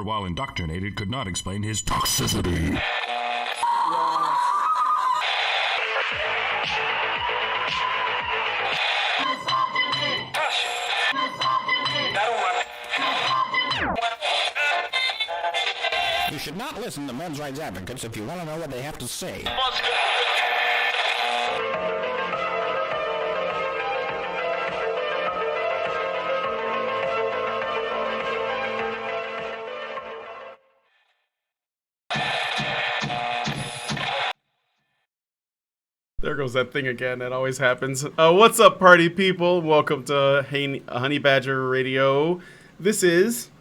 while indoctrinated, could not explain his toxicity. You should not listen to men's rights advocates if you want to know what they have to say. There goes that thing again. That always happens. What's up, party people? Welcome to Honey Badger Radio. This is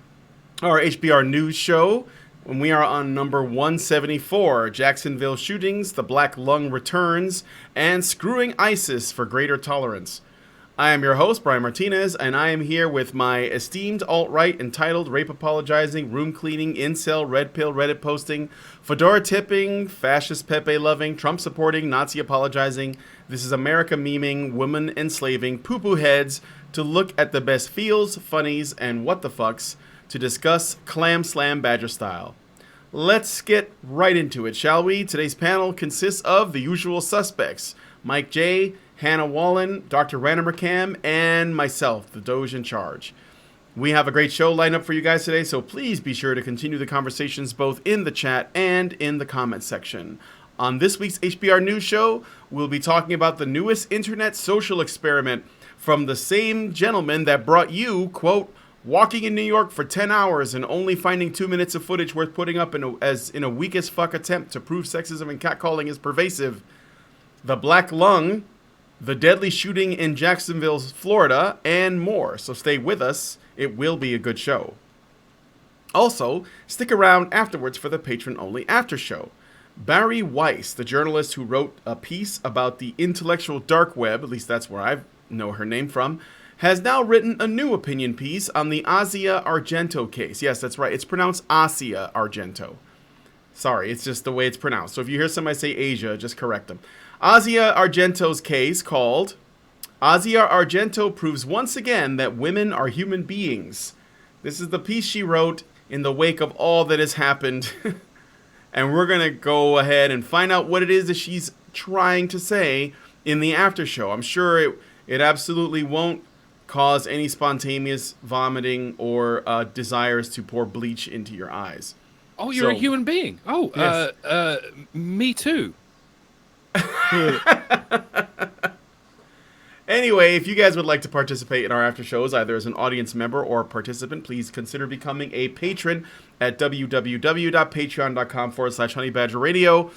our HBR news show, and we are on number 174, Jacksonville Shootings, The Black Lung Returns, and Screwing ISIS for Greater Tolerance. I am your host, Brian Martinez, and I am here with my esteemed alt-right entitled rape apologizing, room cleaning, incel, red pill, Reddit posting, fedora tipping, fascist Pepe loving, Trump supporting, Nazi apologizing, This Is America memeing, women enslaving, poo-poo heads, to look at the best feels, funnies, and what the fucks, to discuss Clam Slam Badger style. Let's get right into it, shall we? Today's panel consists of the usual suspects: Mike J., Hannah Wallen, Dr. Rannemercam, and myself, the Doge in charge. We have a great show lined up for you guys today, so please be sure to continue the conversations both in the chat and in the comment section. On this week's HBR News Show, we'll be talking about the newest internet social experiment from the same gentleman that brought you, quote, walking in New York for 10 hours and only finding 2 minutes of footage worth putting up in a weak as fuck attempt to prove sexism and catcalling is pervasive. The Black Lung, the deadly shooting in Jacksonville, Florida, and more. So stay with us. It will be a good show. Also, stick around afterwards for the patron-only after show. Barry Weiss, the journalist who wrote a piece about the intellectual dark web, at least that's where I know her name from, has now written a new opinion piece on the Asia Argento case. Yes, that's right. It's pronounced Asia Argento. Sorry, it's just the way it's pronounced. So if you hear somebody say Asia, just correct them. Asia Argento's case, called Asia Argento Proves Once Again That Women Are Human Beings. This is the piece she wrote in the wake of all that has happened. And we're going to go ahead and find out what it is that she's trying to say in the after show. I'm sure it absolutely won't cause any spontaneous vomiting or desires to pour bleach into your eyes. Oh, you're a human being. Oh, yes. Me too. Anyway, if you guys would like to participate in our after shows, either as an audience member or participant, please consider becoming a patron at www.patreon.com/honeybadgerradio.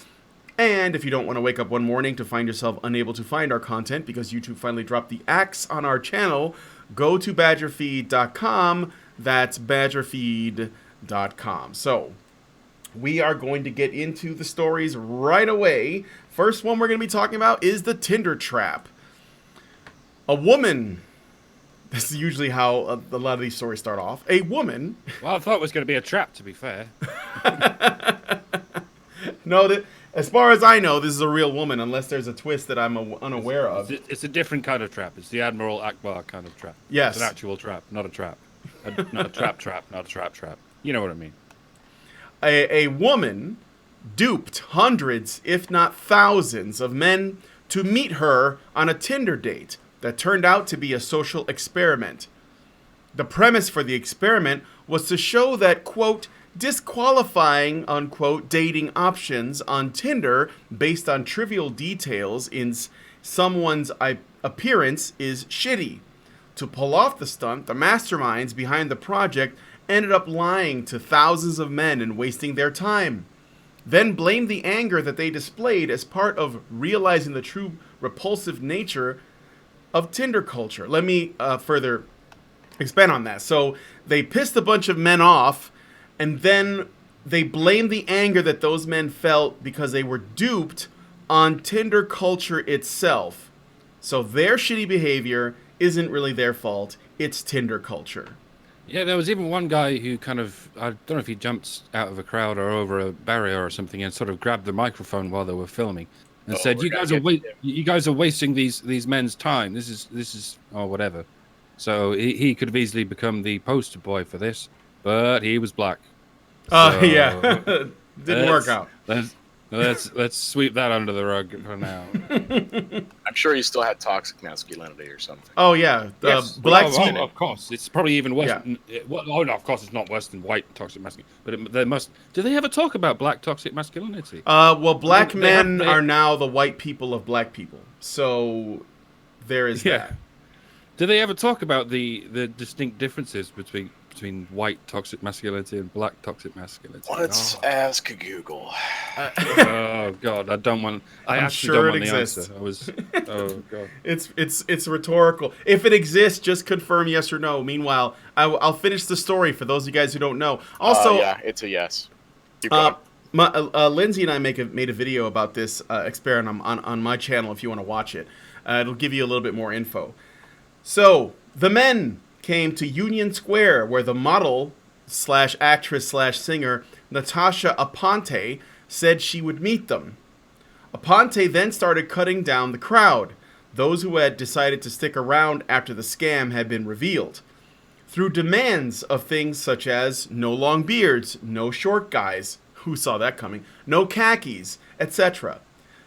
And if you don't want to wake up one morning to find yourself unable to find our content because YouTube finally dropped the axe on our channel, go to badgerfeed.com. That's badgerfeed.com. So we are going to get into the stories right away. First one we're going to be talking about is the Tinder trap. A woman, this is usually how a lot of these stories start off. A woman. Well, I thought it was going to be a trap, to be fair. No, as far as I know, this is a real woman, unless there's a twist that I'm unaware of. It's a different kind of trap. It's the Admiral Akbar kind of trap. Yes. It's an actual trap, not a trap. Not a trap, not a trap. You know what I mean. A woman duped hundreds, if not thousands, of men to meet her on a Tinder date that turned out to be a social experiment. The premise for the experiment was to show that, quote, disqualifying, unquote, dating options on Tinder based on trivial details in someone's appearance is shitty. To pull off the stunt, the masterminds behind the project ended up lying to thousands of men and wasting their time. Then blamed the anger that they displayed as part of realizing the true repulsive nature of Tinder culture. Let me further expand on that. So they pissed a bunch of men off, and then they blamed the anger that those men felt because they were duped on Tinder culture itself. So their shitty behavior isn't really their fault. It's Tinder culture. Yeah, there was even one guy who kind of, I don't know if he jumped out of a crowd or over a barrier or something and sort of grabbed the microphone while they were filming and said, "You guys are wasting these men's time. This is or whatever." So he could have easily become the poster boy for this, but he was black. Yeah, didn't work out. Let's sweep that under the rug for now. I'm sure he still had toxic masculinity or something. Oh yeah, Yes. black. Of course, it's probably even worse. Yeah. Oh no, of course it's not worse than white toxic masculinity. But they must. Do they ever talk about black toxic masculinity? Well, black men they are now the white people of black people, so there is that. Do they ever talk about the distinct differences between white toxic masculinity and black toxic masculinity? Let's ask Google. Oh God, I don't want. I'm actually sure don't want it the exists. answer. I was. Oh God. It's rhetorical. If it exists, just confirm yes or no. Meanwhile, I'll finish the story for those of you guys who don't know. Also, yeah, it's a yes. Keep going. Lindsay and I made a video about this experiment on my channel. If you want to watch it, it'll give you a little bit more info. So the men came to Union Square, where the model / actress / singer Natasha Aponte said she would meet them. Aponte then started cutting down the crowd, those who had decided to stick around after the scam had been revealed, through demands of things such as no long beards, no short guys, who saw that coming, no khakis, etc.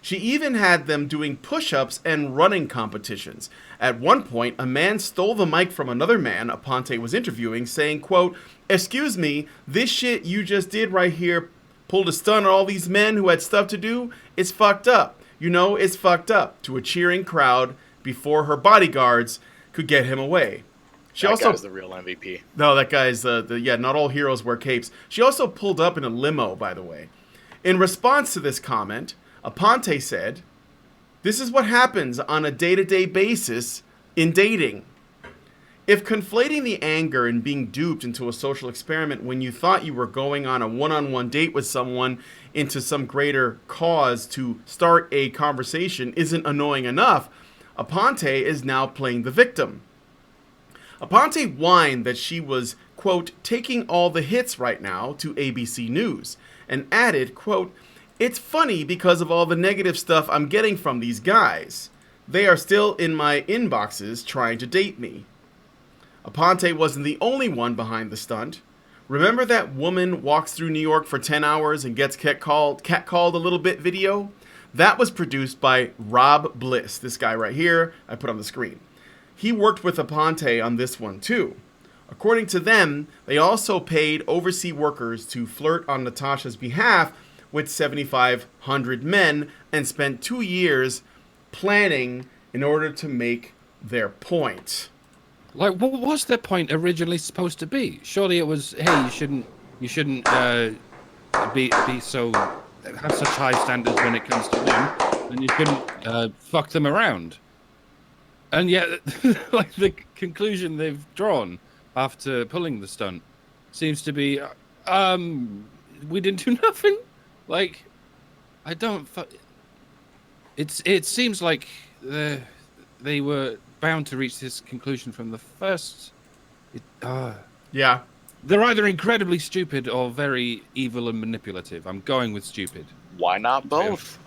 She even had them doing push-ups and running competitions. At one point, a man stole the mic from another man Aponte was interviewing, saying, quote, "Excuse me, this shit you just did right here pulled a stunt on all these men who had stuff to do? It's fucked up. You know, it's fucked up," to a cheering crowd before her bodyguards could get him away. That guy's the real MVP. No, that guy's not all heroes wear capes. She also pulled up in a limo, by the way. In response to this comment, Aponte said, "This is what happens on a day-to-day basis in dating. If conflating the anger and being duped into a social experiment when you thought you were going on a one-on-one date with someone into some greater cause to start a conversation isn't annoying enough, Aponte is now playing the victim." Aponte whined that she was, quote, "taking all the hits right now" to ABC News, and added, quote, "It's funny because of all the negative stuff I'm getting from these guys. They are still in my inboxes trying to date me." Aponte wasn't the only one behind the stunt. Remember that woman walks through New York for 10 hours and gets catcalled a little bit video? That was produced by Rob Bliss, this guy right here I put on the screen. He worked with Aponte on this one too. According to them, they also paid overseas workers to flirt on Natasha's behalf with 7,500 men and spent 2 years planning in order to make their point. Like, what was their point originally supposed to be? Surely it was, hey, you shouldn't be so have such high standards when it comes to them, and you shouldn't fuck them around. And yet, like, the conclusion they've drawn after pulling the stunt seems to be, we didn't do nothing. Like, I don't. It seems like they were bound to reach this conclusion from the first. Yeah. They're either incredibly stupid or very evil and manipulative. I'm going with stupid. Why not both?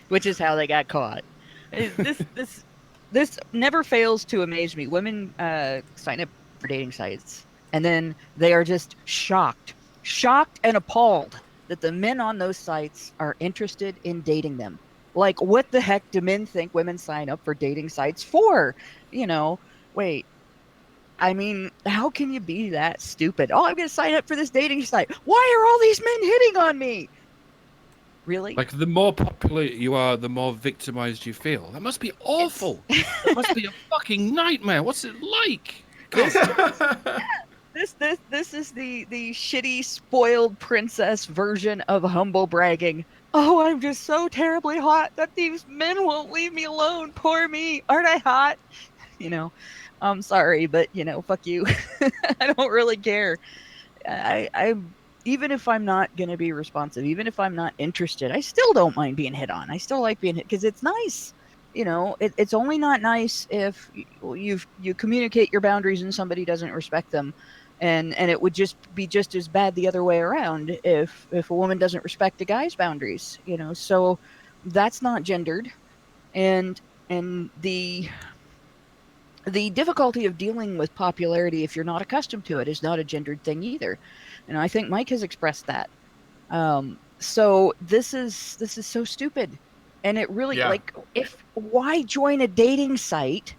Which is how they got caught. This never fails to amaze me. Women sign up for dating sites, and then they are just shocked and appalled that the men on those sites are interested in dating them. Like, what the heck do men think women sign up for dating sites for? You know, wait. I mean, how can you be that stupid? Oh, I'm going to sign up for this dating site. Why are all these men hitting on me? Really? Like, the more popular you are, the more victimized you feel. That must be awful. That must be a fucking nightmare. What's it like? This is the shitty, spoiled princess version of humble bragging. Oh, I'm just so terribly hot that these men won't leave me alone. Poor me. Aren't I hot? You know, I'm sorry, but, you know, fuck you. I don't really care. I even if I'm not going to be responsive, even if I'm not interested, I still don't mind being hit on. I still like being hit because it's nice. You know, it's only not nice if you communicate your boundaries and somebody doesn't respect them. And it would just be just as bad the other way around if a woman doesn't respect a guy's boundaries, you know. So that's not gendered. And the difficulty of dealing with popularity if you're not accustomed to it is not a gendered thing either. And I think Mike has expressed that. So this is so stupid. And it really, Yeah. like, why join a dating site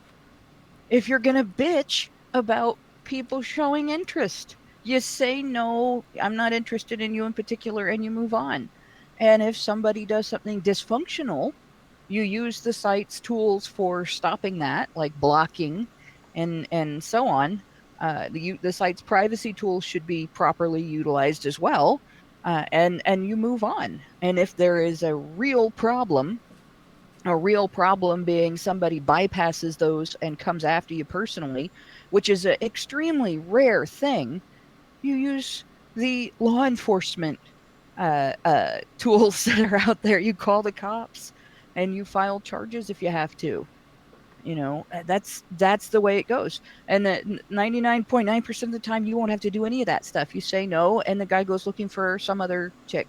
if you're going to bitch about people showing interest? You say, no, I'm not interested in you in particular, and you move on. And if somebody does something dysfunctional, you use the site's tools for stopping that, like blocking and so on. The site's privacy tools should be properly utilized as well. And you move on. And if there is a real problem being somebody bypasses those and comes after you personally, which is an extremely rare thing, you use the law enforcement tools that are out there. You call the cops and you file charges if you have to. That's the way it goes. And that 99.9% of the time, you won't have to do any of that stuff. You say no, and the guy goes looking for some other chick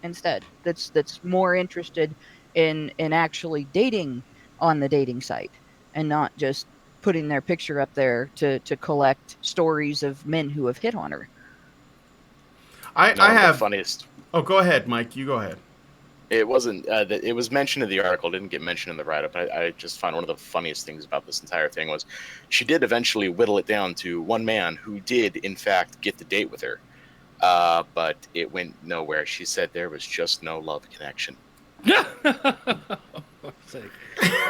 instead. That's more interested in actually dating on the dating site, and not just putting their picture up there to collect stories of men who have hit on her. I The have. funniest. Oh, go ahead, Mike. You go ahead. It wasn't. It was mentioned in the article. Didn't get mentioned in the write-up. I just found one of the funniest things about this entire thing was she did eventually whittle it down to one man who did, in fact, get the date with her, but it went nowhere. She said there was just no love connection.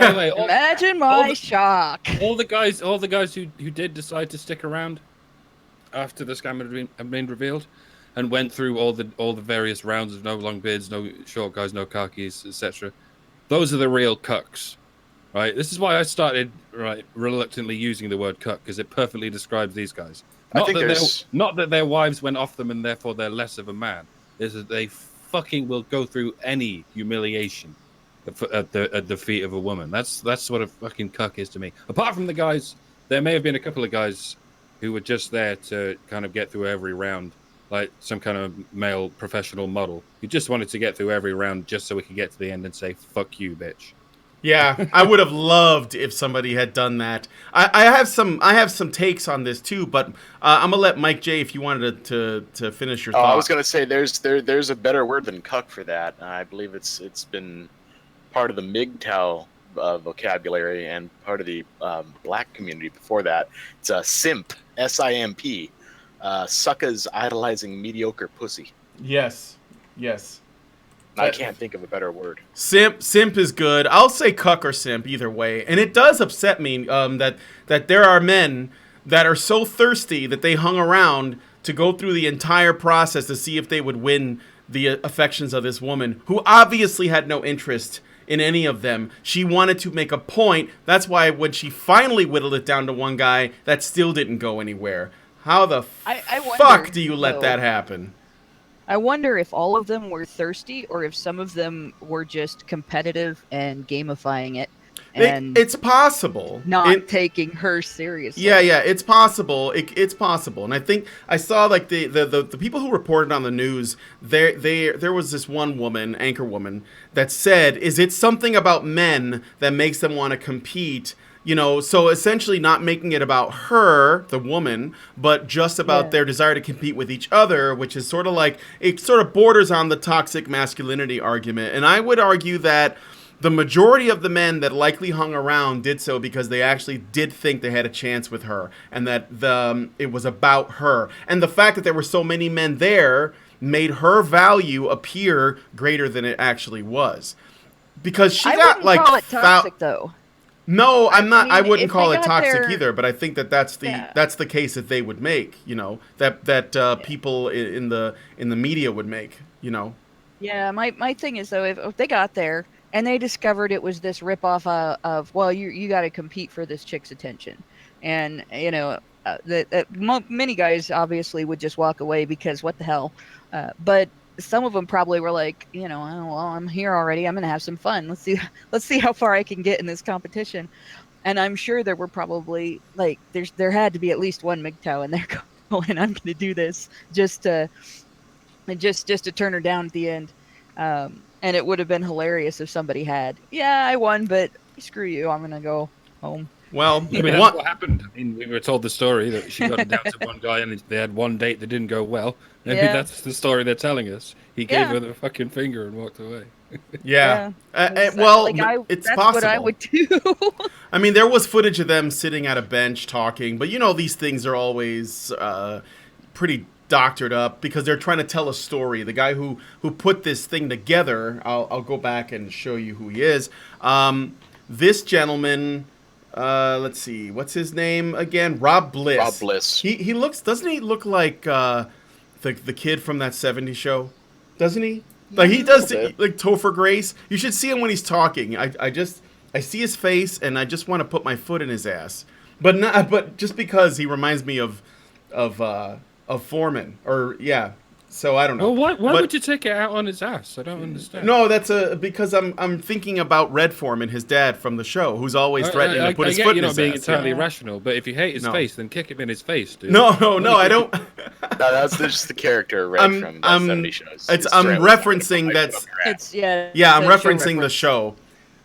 Anyway, Imagine my shock. all the guys who did decide to stick around after the scam had been revealed, and went through all the various rounds of no long beards, no short guys, no khakis, etc. Those are the real cucks, right? This is why I started reluctantly using the word cuck, because it perfectly describes these guys. Not that their wives went off them and therefore they're less of a man. Is that they fucking will go through any humiliation at the feet of a woman. That's what a fucking cuck is to me. Apart from the guys, there may have been a couple of guys who were just there to kind of get through every round, like some kind of male professional model who just wanted to get through every round just so we could get to the end and say, fuck you, bitch. Yeah, I would have loved if somebody had done that. I have some takes on this too, but I'm gonna let Mike J, if you wanted to finish your thought. I was gonna say there's a better word than cuck for that. I believe it's been part of the MGTOW vocabulary and part of the black community before that. It's a simp, S-I-M-P, suckers idolizing mediocre pussy. Yes. I can't think of a better word. Simp is good. I'll say cuck or simp either way. And it does upset me that there are men that are so thirsty that they hung around to go through the entire process to see if they would win the affections of this woman, who obviously had no interest in any of them. She wanted to make a point. That's why when she finally whittled it down to one guy, that still didn't go anywhere. How the fuck do you let that happen? I wonder if all of them were thirsty or if some of them were just competitive and gamifying it. And it's possible. Not taking her seriously. Yeah, it's possible. It's possible. And I think I saw like the people who reported on the news, there was this one woman, anchor woman, that said, is it something about men that makes them want to compete? You know, so essentially not making it about her, the woman, but just about their desire to compete with each other, which is sort of like, it sort of borders on the toxic masculinity argument. And I would argue that the majority of the men that likely hung around did so because they actually did think they had a chance with her, and that it was about her. And the fact that there were so many men there made her value appear greater than it actually was. Because she got like... I wouldn't call it toxic, though. No, I'm not. mean, I wouldn't if call they it got toxic their- either. But I think that's the case that they would make. You know, that people in the media would make. You know. Yeah, my thing is though, if they got there and they discovered it was this ripoff of well, you got to compete for this chick's attention, and you know, many guys obviously would just walk away because what the hell, but some of them probably were like, you know, oh, well, I'm here already. I'm gonna have some fun. Let's see how far I can get in this competition. And I'm sure there were probably like there had to be at least one MGTOW in there going, I'm gonna do this just to turn her down at the end. And it would have been hilarious if somebody had. Yeah, I won, but screw you. I'm gonna go home. Well, I mean, that's what happened. I mean, we were told the story that she got down to one guy and they had one date that didn't go well. Maybe that's the story they're telling us. He gave her the fucking finger and walked away. Yeah. Well, it's that's possible. What I would do. I mean, there was footage of them sitting at a bench talking, but you know these things are always pretty doctored up because they're trying to tell a story. The guy who put this thing together, I'll go back and show you who he is. This gentleman, let's see, what's his name again? Rob Bliss. Rob Bliss. He looks, doesn't he look like the kid from that 70s show? Doesn't he? Like he does, like Topher Grace. You should see him when he's talking. I see his face and I just want to put my foot in his ass, but just because he reminds me of Foreman So I don't know. Well, why would you take it out on his ass? I don't understand. No, that's because I'm thinking about Red Foreman, his dad from the show, who's always threatening to put his foot in his ass. Being entirely irrational, but if you hate his face, then kick him in his face, dude. No, I don't. No, that's just the character Red from the 70 shows. I'm referencing that's. I'm referencing the show.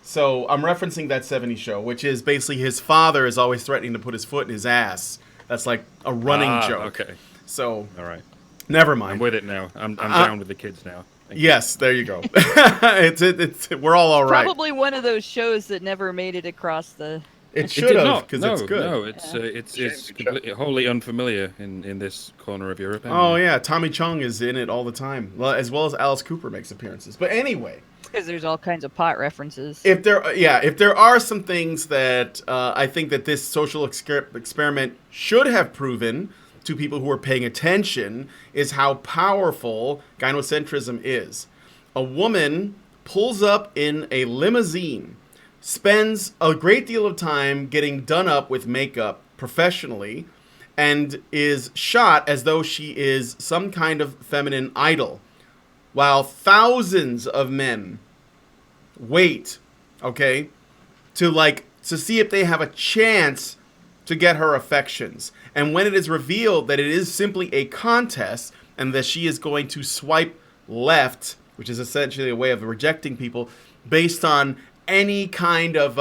So I'm referencing that 70 show, which is basically his father is always threatening to put his foot in his ass. That's like a running joke. Okay. So. All right. Never mind. I'm with it now. I'm down with the kids now. Yes, there you go. We're all right. Probably one of those shows that never made it across the. It should have because it's good. No, it's completely, wholly unfamiliar in this corner of Europe. Anyway. Oh yeah, Tommy Chung is in it all the time, as well as Alice Cooper makes appearances. But anyway, because there's all kinds of pot references. If there are some things that I think that this social experiment should have proven to people who are paying attention is how powerful gynocentrism is. A woman pulls up in a limousine, spends a great deal of time getting done up with makeup professionally, and is shot as though she is some kind of feminine idol, while thousands of men wait, to see if they have a chance to get her affections. And when it is revealed that it is simply a contest and that she is going to swipe left, which is essentially a way of rejecting people based on any kind of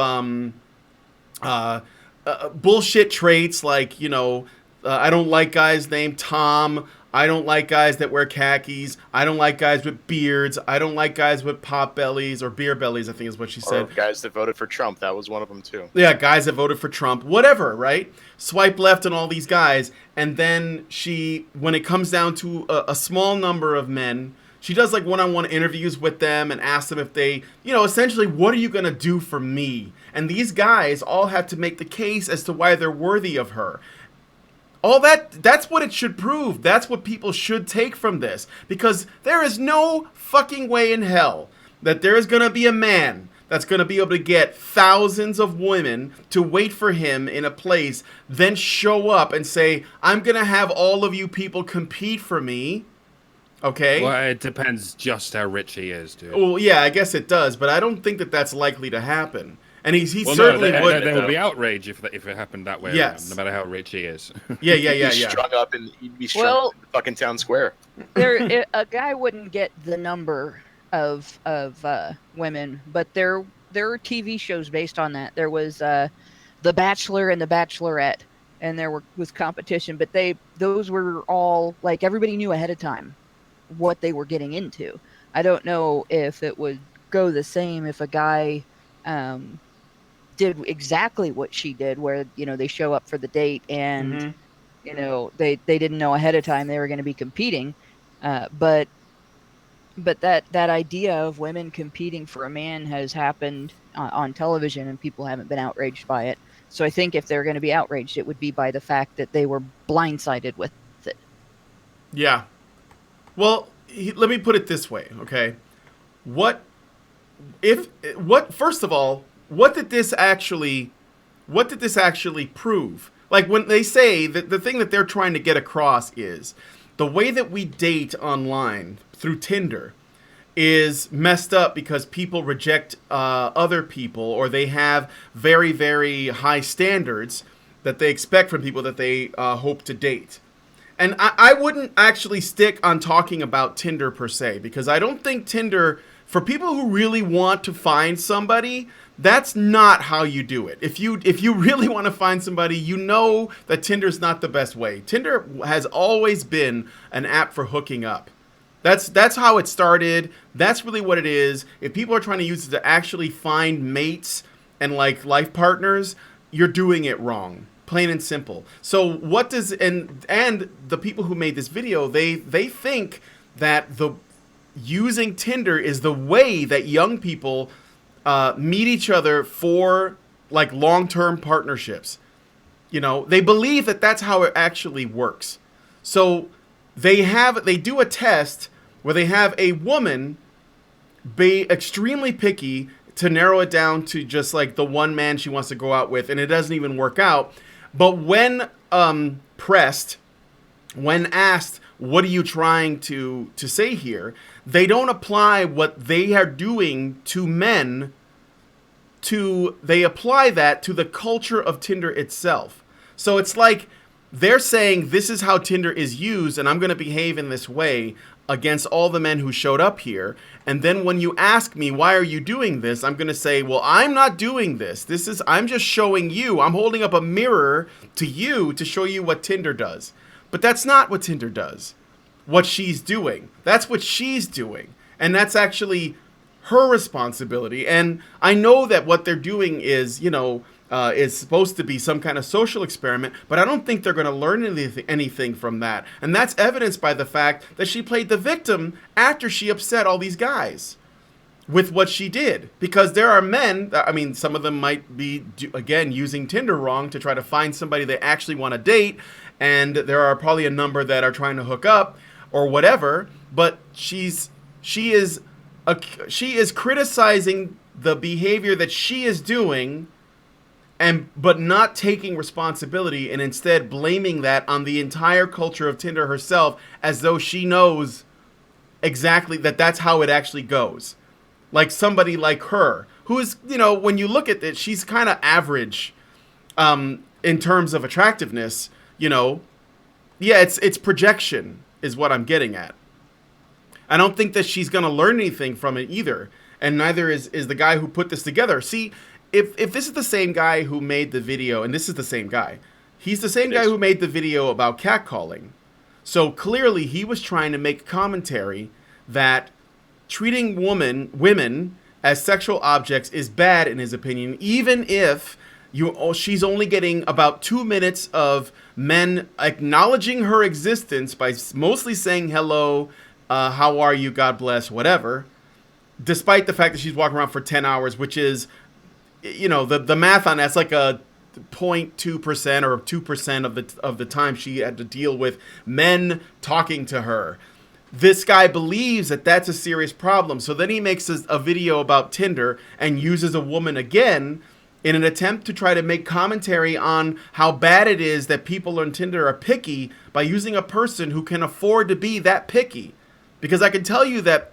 bullshit traits like, I don't like guys named Tom. I don't like guys that wear khakis. I don't like guys with beards. I don't like guys with pot bellies or beer bellies, I think is what she said. Or guys that voted for Trump. That was one of them, too. Yeah, guys that voted for Trump. Whatever, right? Swipe left on all these guys. And then when it comes down to a small number of men, she does like one-on-one interviews with them and asks them if they, essentially, what are you going to do for me? And these guys all have to make the case as to why they're worthy of her. All that's what it should prove. That's what people should take from this. Because there is no fucking way in hell that there is going to be a man that's going to be able to get thousands of women to wait for him in a place, then show up and say, I'm going to have all of you people compete for me. Okay? Well, it depends just how rich he is, dude. Well, yeah, I guess it does. But I don't think that that's likely to happen. And he certainly would. There would be outrage if it happened that way. Yes. Around, no matter how rich he is. Yeah. He'd be strung up in the fucking town square. A guy wouldn't get the number of women, but there are TV shows based on that. There was The Bachelor and The Bachelorette, and there was competition, but those were all like everybody knew ahead of time what they were getting into. I don't know if it would go the same if a guy did exactly what she did, where they show up for the date and they didn't know ahead of time they were going to be competing, but that idea of women competing for a man has happened on television and people haven't been outraged by it. So I think if they're going to be outraged, it would be by the fact that they were blindsided with it. Yeah. Well, let me put it this way, okay? First of all, what did this actually prove? Like when they say that the thing that they're trying to get across is the way that we date online through Tinder is messed up because people reject other people, or they have very, very high standards that they expect from people that they hope to date. And I wouldn't actually stick on talking about Tinder per se, because I don't think Tinder, for people who really want to find somebody, That's not how you do it. If you really want to find somebody, you know that Tinder's not the best way. Tinder has always been an app for hooking up. That's how it started. That's really what it is. If people are trying to use it to actually find mates and like life partners, you're doing it wrong. Plain and simple. So what does and the people who made this video, they think that the using Tinder is the way that young people meet each other for like long-term partnerships. You know, they believe that that's how it actually works. So they do a test where they have a woman be extremely picky to narrow it down to just like the one man she wants to go out with, and it doesn't even work out. But when pressed, when asked, what are you trying to say here? They don't apply what they are doing to men they apply that to the culture of Tinder itself. So it's like they're saying this is how Tinder is used, and I'm going to behave in this way against all the men who showed up here. And then when you ask me, why are you doing this? I'm going to say, well, I'm not doing this. I'm just showing you. I'm holding up a mirror to you to show you what Tinder does. But that's not what Tinder does. What she's doing. That's what she's doing. And that's actually her responsibility. And I know that what they're doing is, is supposed to be some kind of social experiment, but I don't think they're going to learn anything from that. And that's evidenced by the fact that she played the victim after she upset all these guys with what she did. Because there are men, I mean, some of them might be, again, using Tinder wrong to try to find somebody they actually want to date, and there are probably a number that are trying to hook up or whatever, but she is criticizing the behavior that she is doing, but not taking responsibility, and instead blaming that on the entire culture of Tinder herself, as though she knows exactly that's how it actually goes. Like somebody like her, who is, when you look at it, she's kind of average in terms of attractiveness, Yeah, it's projection is what I'm getting at. I don't think that she's going to learn anything from it either. And neither is the guy who put this together. See, if this is the same guy who made the video, and this is the same guy, he's the same guy who made the video about catcalling. So clearly he was trying to make commentary that treating women as sexual objects is bad in his opinion, even if she's only getting about 2 minutes of men acknowledging her existence by mostly saying hello, how are you, God bless, whatever, despite the fact that she's walking around for 10 hours, which is, the math on that's like a 0.2% or 2% of the time she had to deal with men talking to her. This guy believes that that's a serious problem. So then he makes a video about Tinder and uses a woman again in an attempt to try to make commentary on how bad it is that people on Tinder are picky by using a person who can afford to be that picky. Because I can tell you that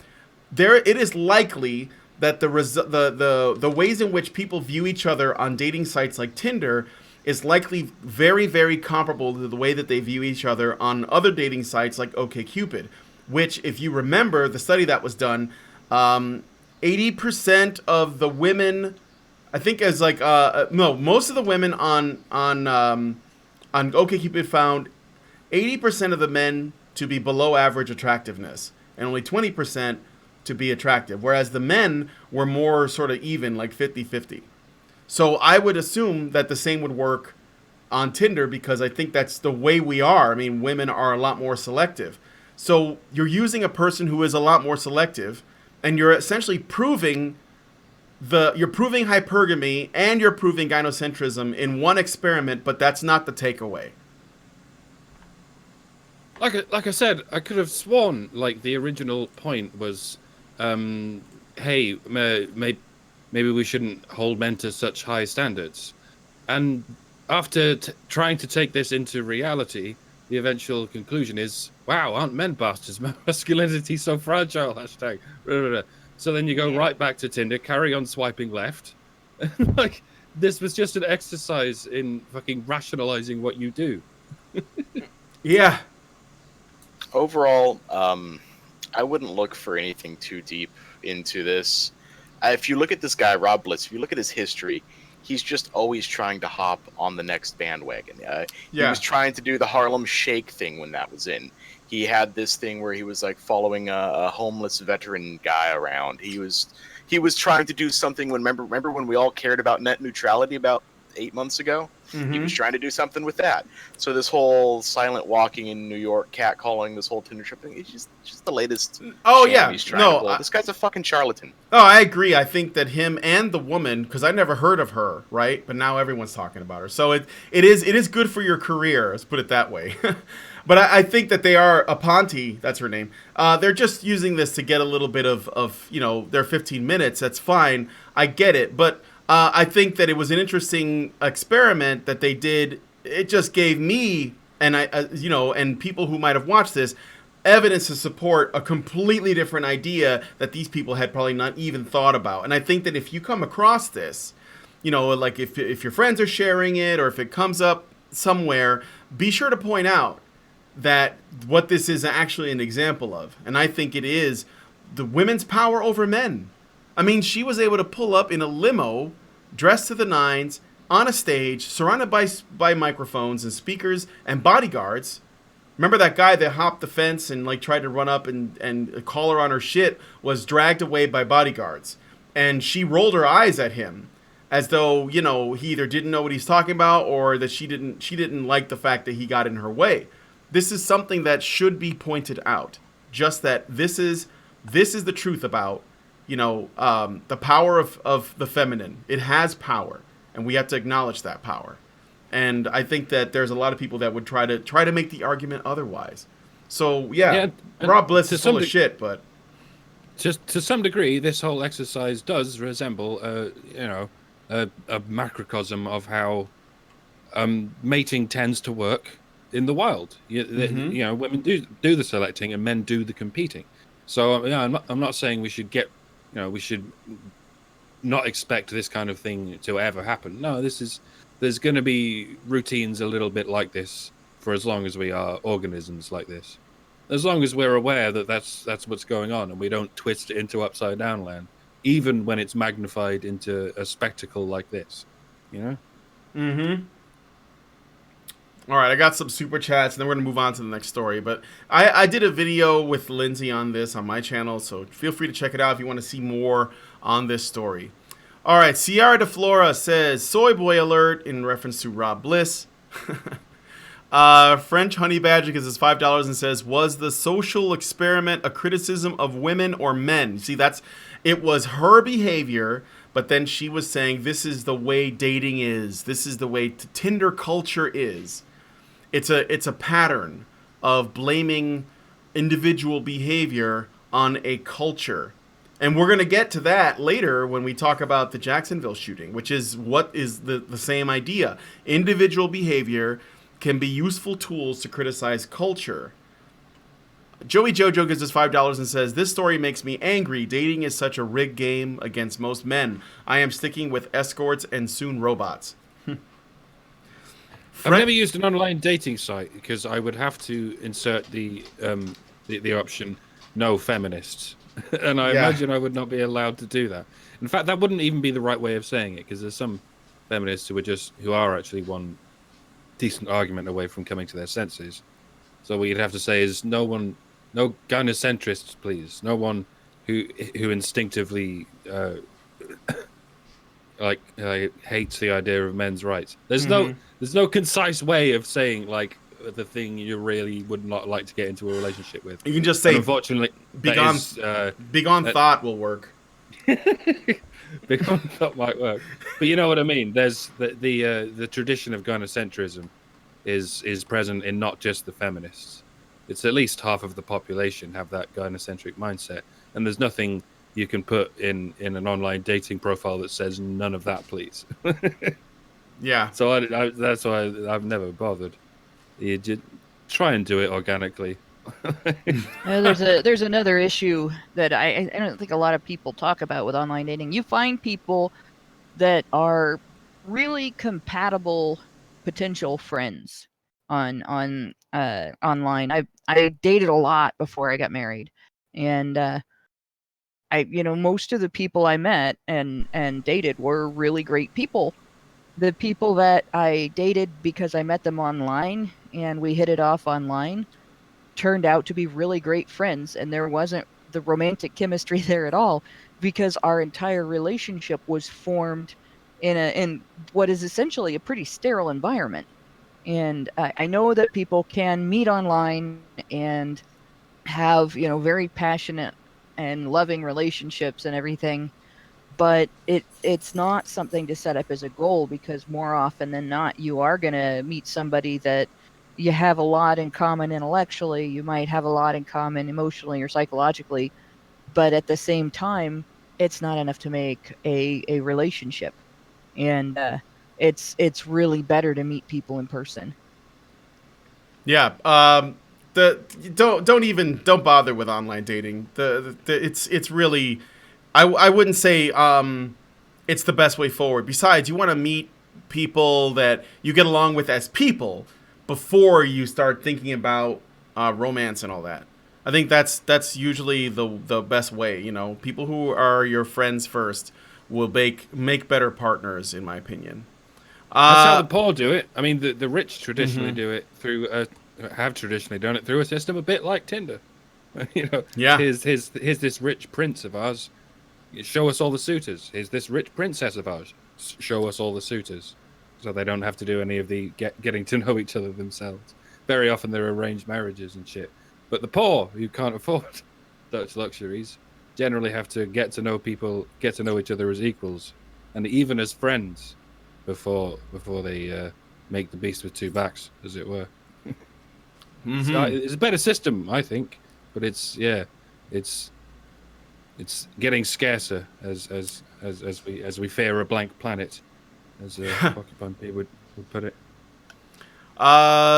it is likely that the ways in which people view each other on dating sites like Tinder is likely very, very comparable to the way that they view each other on other dating sites like OkCupid, which, if you remember the study that was done, 80% of the women, I think, most of the women on OkCupid found 80% of the men to be below average attractiveness, and only 20% to be attractive, whereas the men were more sort of even, like 50-50. So I would assume that the same would work on Tinder, because I think that's the way we are. I mean, women are a lot more selective. So you're using a person who is a lot more selective, and you're essentially proving hypergamy and you're proving gynocentrism in one experiment, but that's not the takeaway. Like I said, I could have sworn like the original point was, hey, maybe we shouldn't hold men to such high standards. And after trying to take this into reality, the eventual conclusion is, wow, aren't men bastards? Masculinity so fragile, hashtag. So then you go right back to Tinder, carry on swiping left. Like, this was just an exercise in fucking rationalizing what you do. Yeah. Overall, I wouldn't look for anything too deep into this. if you look at this guy, Rob Bliss, if you look at his history, he's just always trying to hop on the next bandwagon. He was trying to do the Harlem Shake thing when that was in. He had this thing where he was like following a homeless veteran guy around. He was trying to do something when remember when we all cared about net neutrality about 8 months ago? Mm-hmm. He was trying to do something with that. So this whole silent walking in New York, catcalling, this whole Tinder trip thing, it's just the latest. Oh yeah, he's trying to pull. This guy's a fucking charlatan. Oh, I agree. I think that him and the woman, because I never heard of her, right? But now everyone's talking about her. So it is good for your career. Let's put it that way. But I think that they are Aponte, that's her name. They're just using this to get a little bit of their 15 minutes. That's fine. I get it, but. I think that it was an interesting experiment that they did. It just gave me and people who might have watched this evidence to support a completely different idea that these people had probably not even thought about. And I think that if you come across this, like if your friends are sharing it or if it comes up somewhere, be sure to point out that what this is actually an example of. And I think it is the women's power over men. I mean, she was able to pull up in a limo, dressed to the nines, on a stage, surrounded by microphones and speakers and bodyguards. Remember that guy that hopped the fence and tried to run up and call her on her shit was dragged away by bodyguards. And she rolled her eyes at him as though, he either didn't know what he's talking about or that she didn't like the fact that he got in her way. This is something that should be pointed out. Just that this is the truth about the power of the feminine. It has power, and we have to acknowledge that power. And I think that there's a lot of people that would try to make the argument otherwise. So Rob Bliss is full of shit, but just to some degree, this whole exercise does resemble a macrocosm of how mating tends to work in the wild. Women do the selecting and men do the competing. So I'm not saying we should we should not expect this kind of thing to ever happen. No, there's going to be routines a little bit like this for as long as we are organisms like this. As long as we're aware that that's what's going on and we don't twist it into upside down land, even when it's magnified into a spectacle like this, Mm-hmm. All right, I got some super chats, and then we're going to move on to the next story. But I did a video with Lindsay on this on my channel, so feel free to check it out if you want to see more on this story. All right, Ciara De Flora says, soy boy alert in reference to Rob Bliss. French Honey Badger gives us $5 and says, was the social experiment a criticism of women or men? See, it was her behavior, but then she was saying this is the way dating is. This is the way Tinder culture is. It's a pattern of blaming individual behavior on a culture. And we're going to get to that later when we talk about the Jacksonville shooting, which is what is the same idea. Individual behavior can be useful tools to criticize culture. Joey Jojo gives us $5 and says, this story makes me angry. Dating is such a rigged game against most men. I am sticking with escorts and soon robots. I've never used an online dating site because I would have to insert the option no feminists. And I imagine I would not be allowed to do that. In fact, that wouldn't even be the right way of saying it, because there's some feminists who are actually one decent argument away from coming to their senses. So what you'd have to say is no gynocentrists, please. No one who instinctively hates the idea of men's rights. There's no concise way of saying the thing you really would not like to get into a relationship with. You can just say, and unfortunately, begone thought will work. Begone thought might work, but you know what I mean. There's the tradition of gynocentrism is present in not just the feminists. It's at least half of the population have that gynocentric mindset, and there's nothing you can put in an online dating profile that says none of that, please. Yeah. So that's why I've never bothered. You just try and do it organically. There's another issue that I don't think a lot of people talk about with online dating. You find people that are really compatible potential friends on online. I dated a lot before I got married, and most of the people I met and dated were really great people. The people that I dated because I met them online and we hit it off online turned out to be really great friends, and there wasn't the romantic chemistry there at all because our entire relationship was formed in what is essentially a pretty sterile environment. And I know that people can meet online and have, very passionate and loving relationships and everything, but it's not something to set up as a goal, because more often than not you are going to meet somebody that you have a lot in common intellectually, you might have a lot in common emotionally or psychologically, but at the same time it's not enough to make a relationship. And it's really better to meet people in person. Yeah. Don't bother with online dating. It's really, I wouldn't say it's the best way forward. Besides, you want to meet people that you get along with as people before you start thinking about romance and all that. I think that's usually the best way. People who are your friends first will make better partners, in my opinion. That's how the poor do it. I mean, the rich traditionally do it through have traditionally done it through a system a bit like Tinder. Yeah. Here's this rich prince of ours. Show us all the suitors. Here's this rich princess of ours. Show us all the suitors, so they don't have to do any of the getting to know each other themselves. Very often they're arranged marriages and shit. But the poor, who can't afford such luxuries, generally have to get to know people, get to know each other as equals, and even as friends, before they make the beast with two backs, as it were. So it's a better system, I think, but it's getting scarcer as we fear a blank planet, as Porcupine P would put it.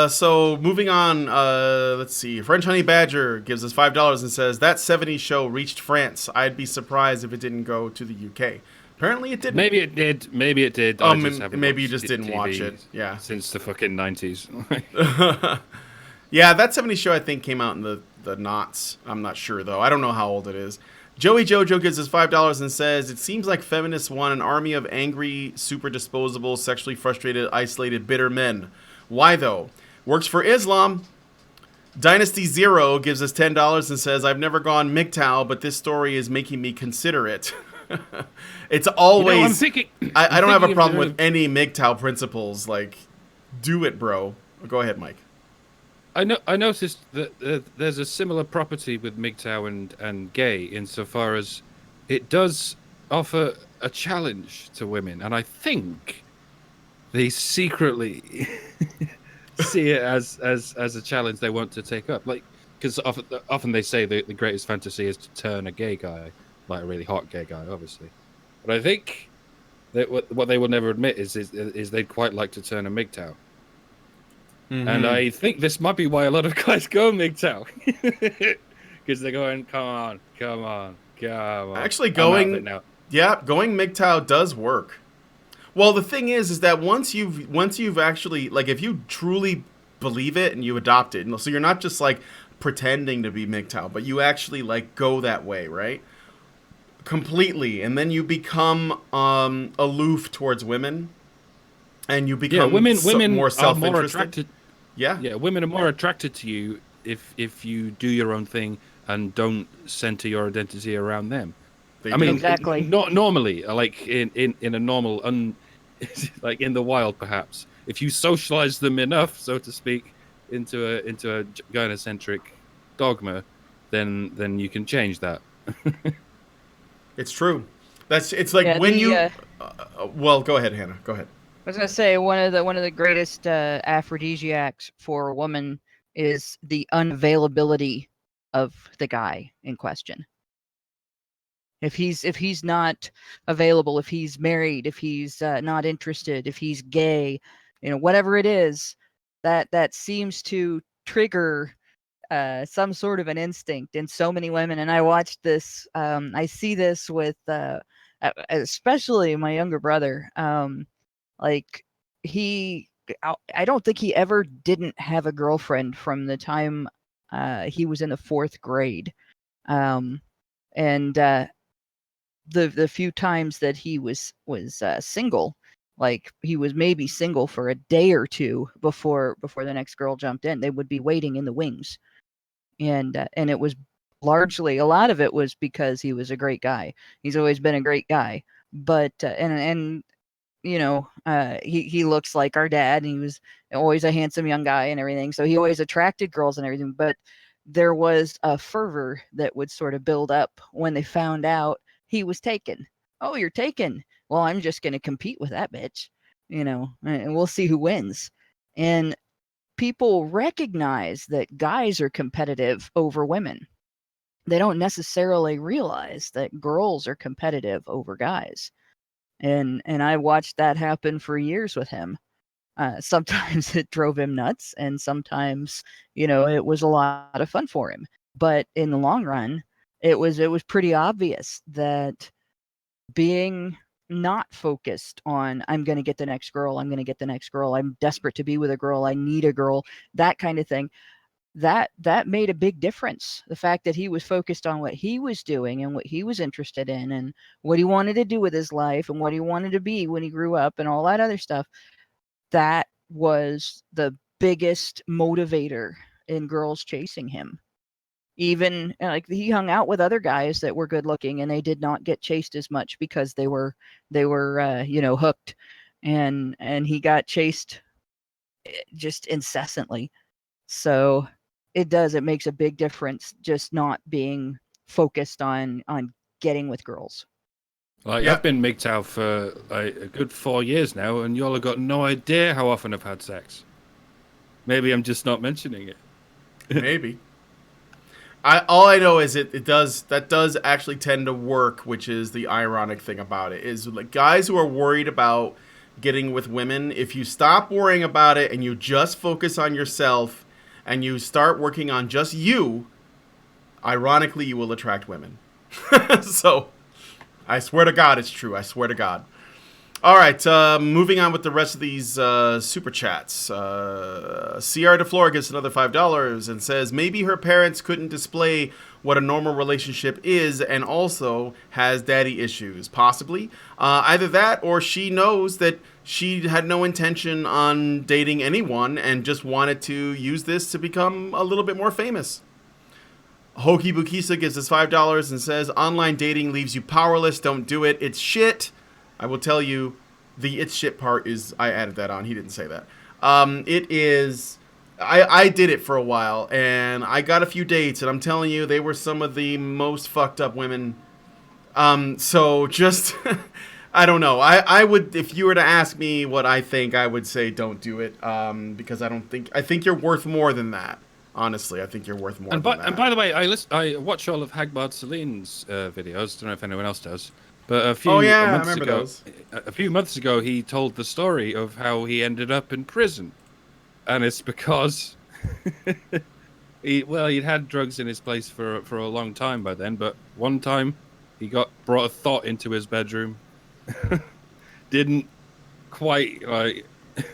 So moving on, let's see. French Honey Badger gives us $5 and says, that 70s show reached France. I'd be surprised if it didn't go to the UK. Apparently it didn't. Maybe it did. Maybe it did. Oh, maybe you just didn't watch it. Yeah. Since the fucking 90s. Yeah, that 70s show I think came out in the knots. I'm not sure though. I don't know how old it is. Joey Jojo gives us $5 and says, it seems like feminists want an army of angry, super disposable, sexually frustrated, isolated, bitter men. Why though? Works for Islam. Dynasty Zero gives us $10 and says, I've never gone MGTOW, but this story is making me consider it. It's always... I'm thinking, I don't have a problem with any MGTOW principles. Like, do it, bro. Go ahead, Mike. I noticed that there's a similar property with MGTOW and gay, insofar as it does offer a challenge to women, and I think they secretly see it as a challenge they want to take up. Like, because often they say the greatest fantasy is to turn a gay guy, like a really hot gay guy, obviously. But I think that what they will never admit is they'd quite like to turn a MGTOW. Mm-hmm. And I think this might be why a lot of guys go MGTOW. Because they're going, come on. Actually, going MGTOW does work. Well, the thing is that once you've actually, like, if you truly believe it and you adopt it, so you're not just like pretending to be MGTOW, but you actually like go that way, right? Completely, and then you become aloof towards women, and you become women more self-interested. Women are more attracted to you if you do your own thing and don't center your identity around them. Exactly. Not normally, like in a normal, like in the wild, perhaps. If you socialize them enough, so to speak, into a gynocentric dogma, then you can change that. It's true. It's like when you. Well, go ahead, Hannah. Go ahead. I was gonna say one of the greatest aphrodisiacs for a woman is the unavailability of the guy in question. If he's not available, if he's married, if he's not interested, if he's gay, whatever it is, that seems to trigger some sort of an instinct in so many women. And I watched this. I see this with especially my younger brother. Like I don't think he ever didn't have a girlfriend from the time he was in the 4th grade. And the few times that he was single, like he was maybe single for a day or two before the next girl jumped in. They would be waiting in the wings, and it was largely, a lot of it was because he was a great guy. He's always been a great guy, but and he looks like our dad, and he was always a handsome young guy and everything, so he always attracted girls and everything. But there was a fervor that would sort of build up when they found out he was taken. Oh, you're taken. Well, I'm just going to compete with that bitch, and we'll see who wins. And people recognize that guys are competitive over women. They don't necessarily realize that girls are competitive over guys. And I watched that happen for years with him. Sometimes it drove him nuts, and sometimes, it was a lot of fun for him. But in the long run, it was pretty obvious that being not focused on, I'm going to get the next girl, I'm going to get the next girl, I'm desperate to be with a girl, I need a girl, that kind of thing, that made a big difference. The fact that he was focused on what he was doing and what he was interested in and what he wanted to do with his life and what he wanted to be when he grew up and all that other stuff, that was the biggest motivator in girls chasing him. Even like he hung out with other guys that were good looking, and they did not get chased as much because they were hooked, and he got chased just incessantly. So it makes a big difference just not being focused on getting with girls. Like, I've been MGTOW out for a good 4 years now, and y'all have got no idea how often I've had sex. Maybe I'm just not mentioning it. Maybe. All I know is that does actually tend to work, which is the ironic thing about it. Is like guys who are worried about getting with women, if you stop worrying about it and you just focus on yourself and you start working on just you, ironically, you will attract women. So, I swear to God, it's true. I swear to God. All right, moving on with the rest of these super chats. CR DeFlora gets another $5 and says maybe her parents couldn't display what a normal relationship is and also has daddy issues. Possibly. Either that or she knows that she had no intention on dating anyone and just wanted to use this to become a little bit more famous. Hoki Bukisa gives us $5 and says online dating leaves you powerless. Don't do it. It's shit. I will tell you, the it's shit part is, I added that on. He didn't say that. It is, I did it for a while, and I got a few dates, and I'm telling you, they were some of the most fucked up women. So just, I don't know. I would, if you were to ask me what I think, I would say don't do it, because I think you're worth more than that. Honestly, I think you're worth more than that. And by the way, I watch all of Hagbard Celine's videos. Don't know if anyone else does. But a few months ago, he told the story of how he ended up in prison, and it's because he'd had drugs in his place for a long time by then. But one time, he brought a thought into his bedroom, didn't quite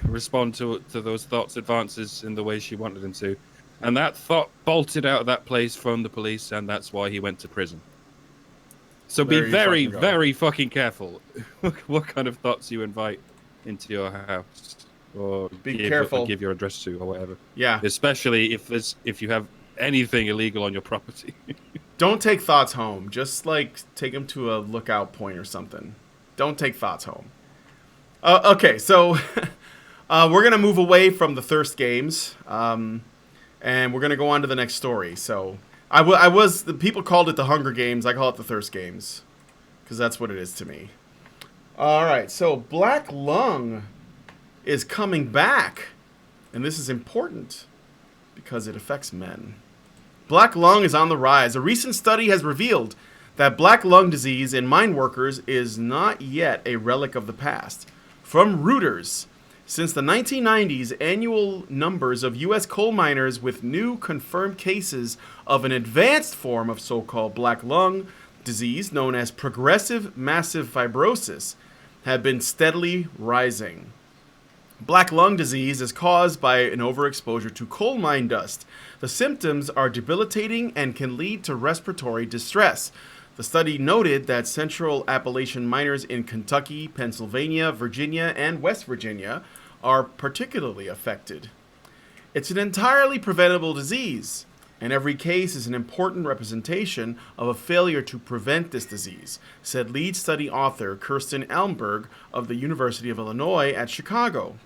respond to those thoughts' advances in the way she wanted him to, and that thought bolted out of that place, phoned the police, and that's why he went to prison. So be very, very fucking careful what kind of thoughts you invite into your house, or give your address to, or whatever. Yeah. Especially if you have anything illegal on your property. Don't take thoughts home. Just take them to a lookout point or something. Don't take thoughts home. Okay, so we're gonna move away from the thirst games, and we're gonna go on to the next story. So. The people called it the Hunger Games. I call it the Thirst Games, because that's what it is to me. All right, so black lung is coming back, and this is important because it affects men. Black lung is on the rise. A recent study has revealed that black lung disease in mine workers is not yet a relic of the past. From Reuters. Since the 1990s, annual numbers of U.S. coal miners with new confirmed cases of an advanced form of so-called black lung disease known as progressive massive fibrosis have been steadily rising. Black lung disease is caused by an overexposure to coal mine dust. The symptoms are debilitating and can lead to respiratory distress. The study noted that Central Appalachian miners in Kentucky, Pennsylvania, Virginia, and West Virginia are particularly affected. It's an entirely preventable disease, and every case is an important representation of a failure to prevent this disease, said lead study author Kirsten Elmberg of the University of Illinois at Chicago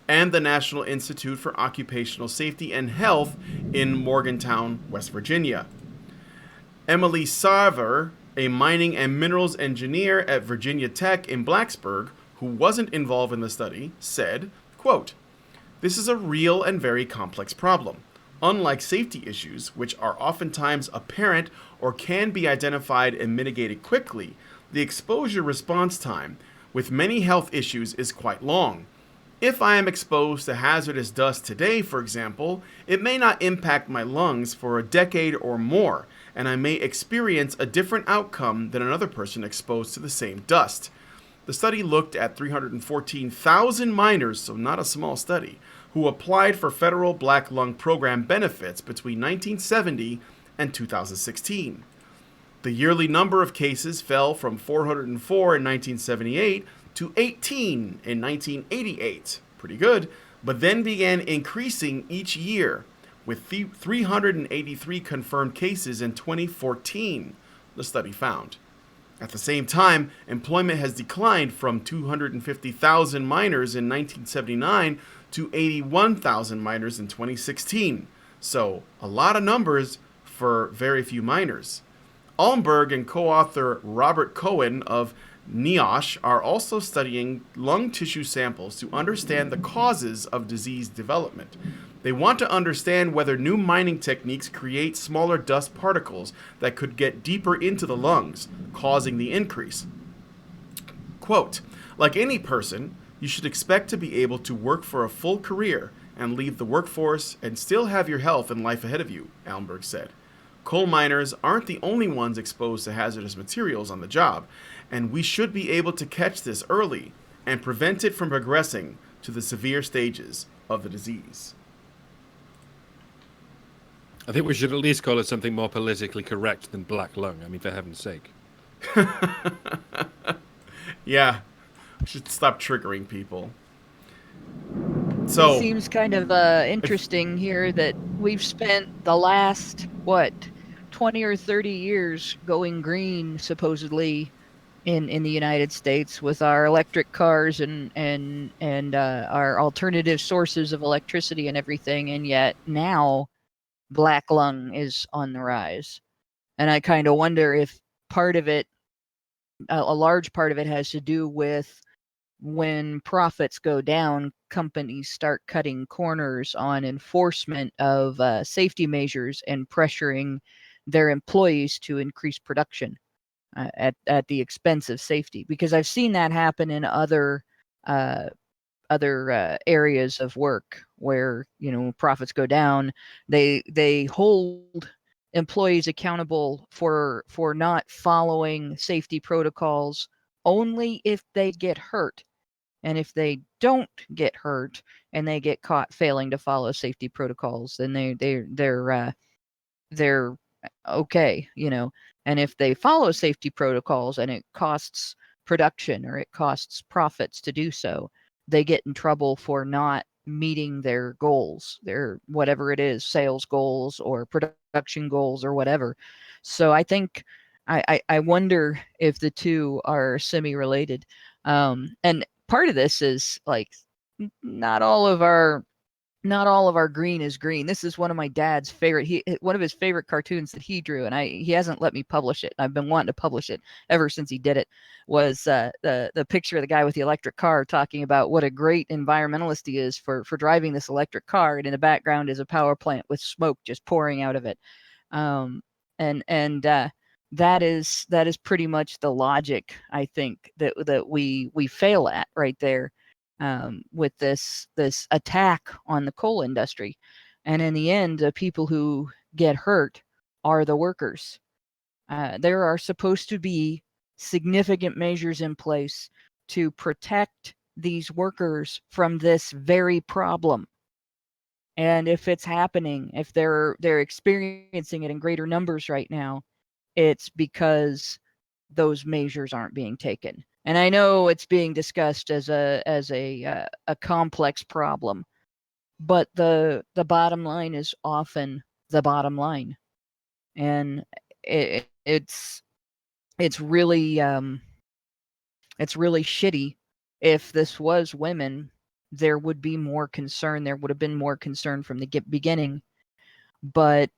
and the National Institute for Occupational Safety and Health in Morgantown, West Virginia. Emily Sarver, a mining and minerals engineer at Virginia Tech in Blacksburg, who wasn't involved in the study, said, quote, "This is a real and very complex problem. Unlike safety issues, which are oftentimes apparent or can be identified and mitigated quickly, the exposure response time with many health issues is quite long. If I am exposed to hazardous dust today, for example, it may not impact my lungs for a decade or more, and I may experience a different outcome than another person exposed to the same dust." The study looked at 314,000 miners, so not a small study, who applied for federal Black Lung Program benefits between 1970 and 2016. The yearly number of cases fell from 404 in 1978 to 18 in 1988. Pretty good, but then began increasing each year, with 383 confirmed cases in 2014, the study found. At the same time, employment has declined from 250,000 miners in 1979 to 81,000 miners in 2016. So, a lot of numbers for very few miners. Almberg and co-author Robert Cohen of NIOSH are also studying lung tissue samples to understand the causes of disease development. They want to understand whether new mining techniques create smaller dust particles that could get deeper into the lungs, causing the increase. Quote, "Like any person, you should expect to be able to work for a full career and leave the workforce and still have your health and life ahead of you," Almberg said. Coal miners aren't the only ones exposed to hazardous materials on the job, and we should be able to catch this early and prevent it from progressing to the severe stages of the disease. I think we should at least call it something more politically correct than black lung. I mean, for heaven's sake. Yeah, we should stop triggering people. So It seems kind of interesting here that we've spent the last, 20 or 30 years going green, supposedly, in the United States with our electric cars and our alternative sources of electricity and everything, and yet now black lung is on the rise. And I kind of wonder if part of it, a large part of it, has to do with when profits go down, companies start cutting corners on enforcement of safety measures and pressuring their employees to increase production at the expense of safety. Because I've seen that happen in other areas of work where profits go down. They hold employees accountable for not following safety protocols only if they get hurt. And if they don't get hurt and they get caught failing to follow safety protocols, then they're okay, And if they follow safety protocols and it costs production or it costs profits to do so, they get in trouble for not meeting their goals, their whatever it is, sales goals or production goals or whatever. So I think I wonder if the two are semi-related. And part of this is like not all of our green is green. This is one of my dad's one of his favorite cartoons that he drew, and he hasn't let me publish it. I've been wanting to publish it ever since he did it. Was the picture of the guy with the electric car talking about what a great environmentalist he is for driving this electric car, and in the background is a power plant with smoke just pouring out of it. That is pretty much the logic, I think, that we fail at right there. With this attack on the coal industry. And in the end, the people who get hurt are the workers. There are supposed to be significant measures in place to protect these workers from this very problem. And if it's happening, if they're experiencing it in greater numbers right now, it's because those measures aren't being taken. And I know it's being discussed as a complex problem, but the bottom line is often the bottom line, and it's really shitty. If this was women, there would be more concern. There would have been more concern from the beginning, but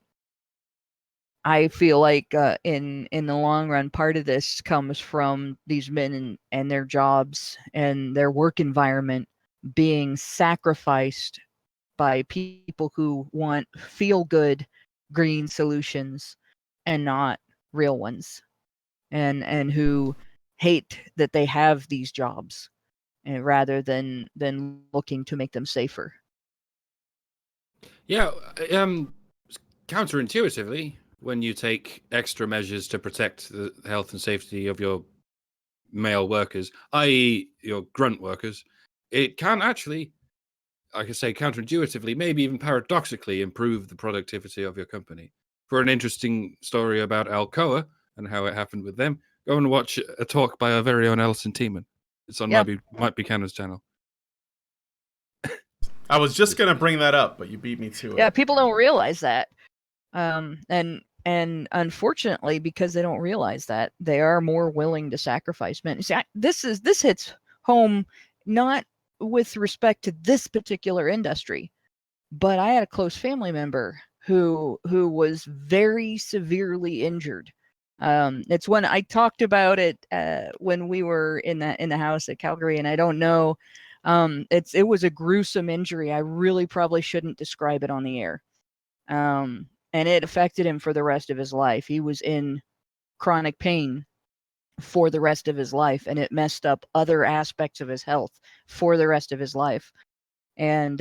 I feel like in the long run, part of this comes from these men and their jobs and their work environment being sacrificed by people who want feel good green solutions and not real ones, and who hate that they have these jobs, and rather than looking to make them safer. Yeah, counterintuitively, when you take extra measures to protect the health and safety of your male workers, i.e., your grunt workers, it can actually, I can say counterintuitively, maybe even paradoxically, improve the productivity of your company. For an interesting story about Alcoa and how it happened with them, go and watch a talk by our very own Alison Tiemann. It's on Might Be Cannon's channel. I was just gonna bring that up, but you beat me to it. Yeah, people don't realize that. And unfortunately, because they don't realize that, they are more willing to sacrifice men. See, this hits home not with respect to this particular industry, but I had a close family member who was very severely injured. It's when I talked about it when we were in the house at Calgary, and I don't know. It was a gruesome injury. I really probably shouldn't describe it on the air. And it affected him for the rest of his life. He was in chronic pain for the rest of his life, and it messed up other aspects of his health for the rest of his life. And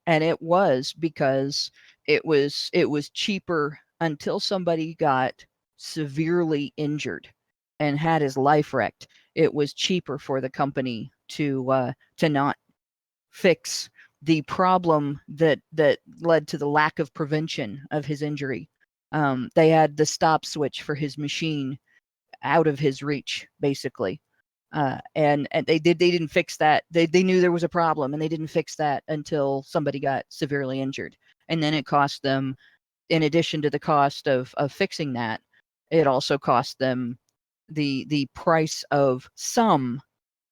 it was because it was cheaper until somebody got severely injured and had his life wrecked. It was cheaper for the company to not fix the problem that led to the lack of prevention of his injury. They had the stop switch for his machine out of his reach, basically. And they didn't fix that. They knew there was a problem, and they didn't fix that until somebody got severely injured. And then it cost them, in addition to the cost of fixing that, it also cost them the price of some,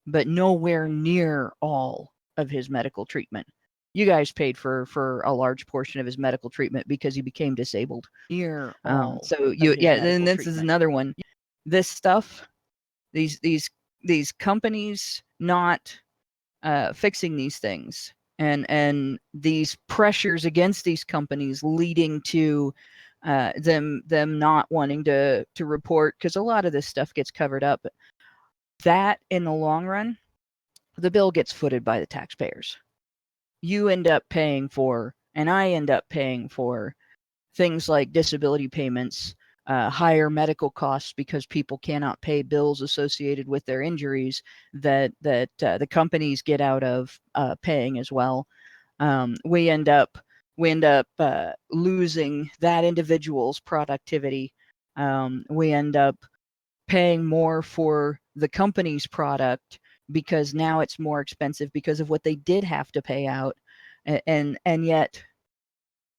but nowhere near all of his medical treatment. You guys paid for a large portion of his medical treatment because he became disabled. So then this is another one. This stuff, these companies not fixing these things, and these pressures against these companies leading to them not wanting to report, because a lot of this stuff gets covered up. That in the long run, the bill gets footed by the taxpayers. You end up paying for, and I end up paying for, things like disability payments, higher medical costs because people cannot pay bills associated with their injuries that the companies get out of paying as well. We end up losing that individual's productivity. We end up paying more for the company's product because now it's more expensive because of what they did have to pay out. And yet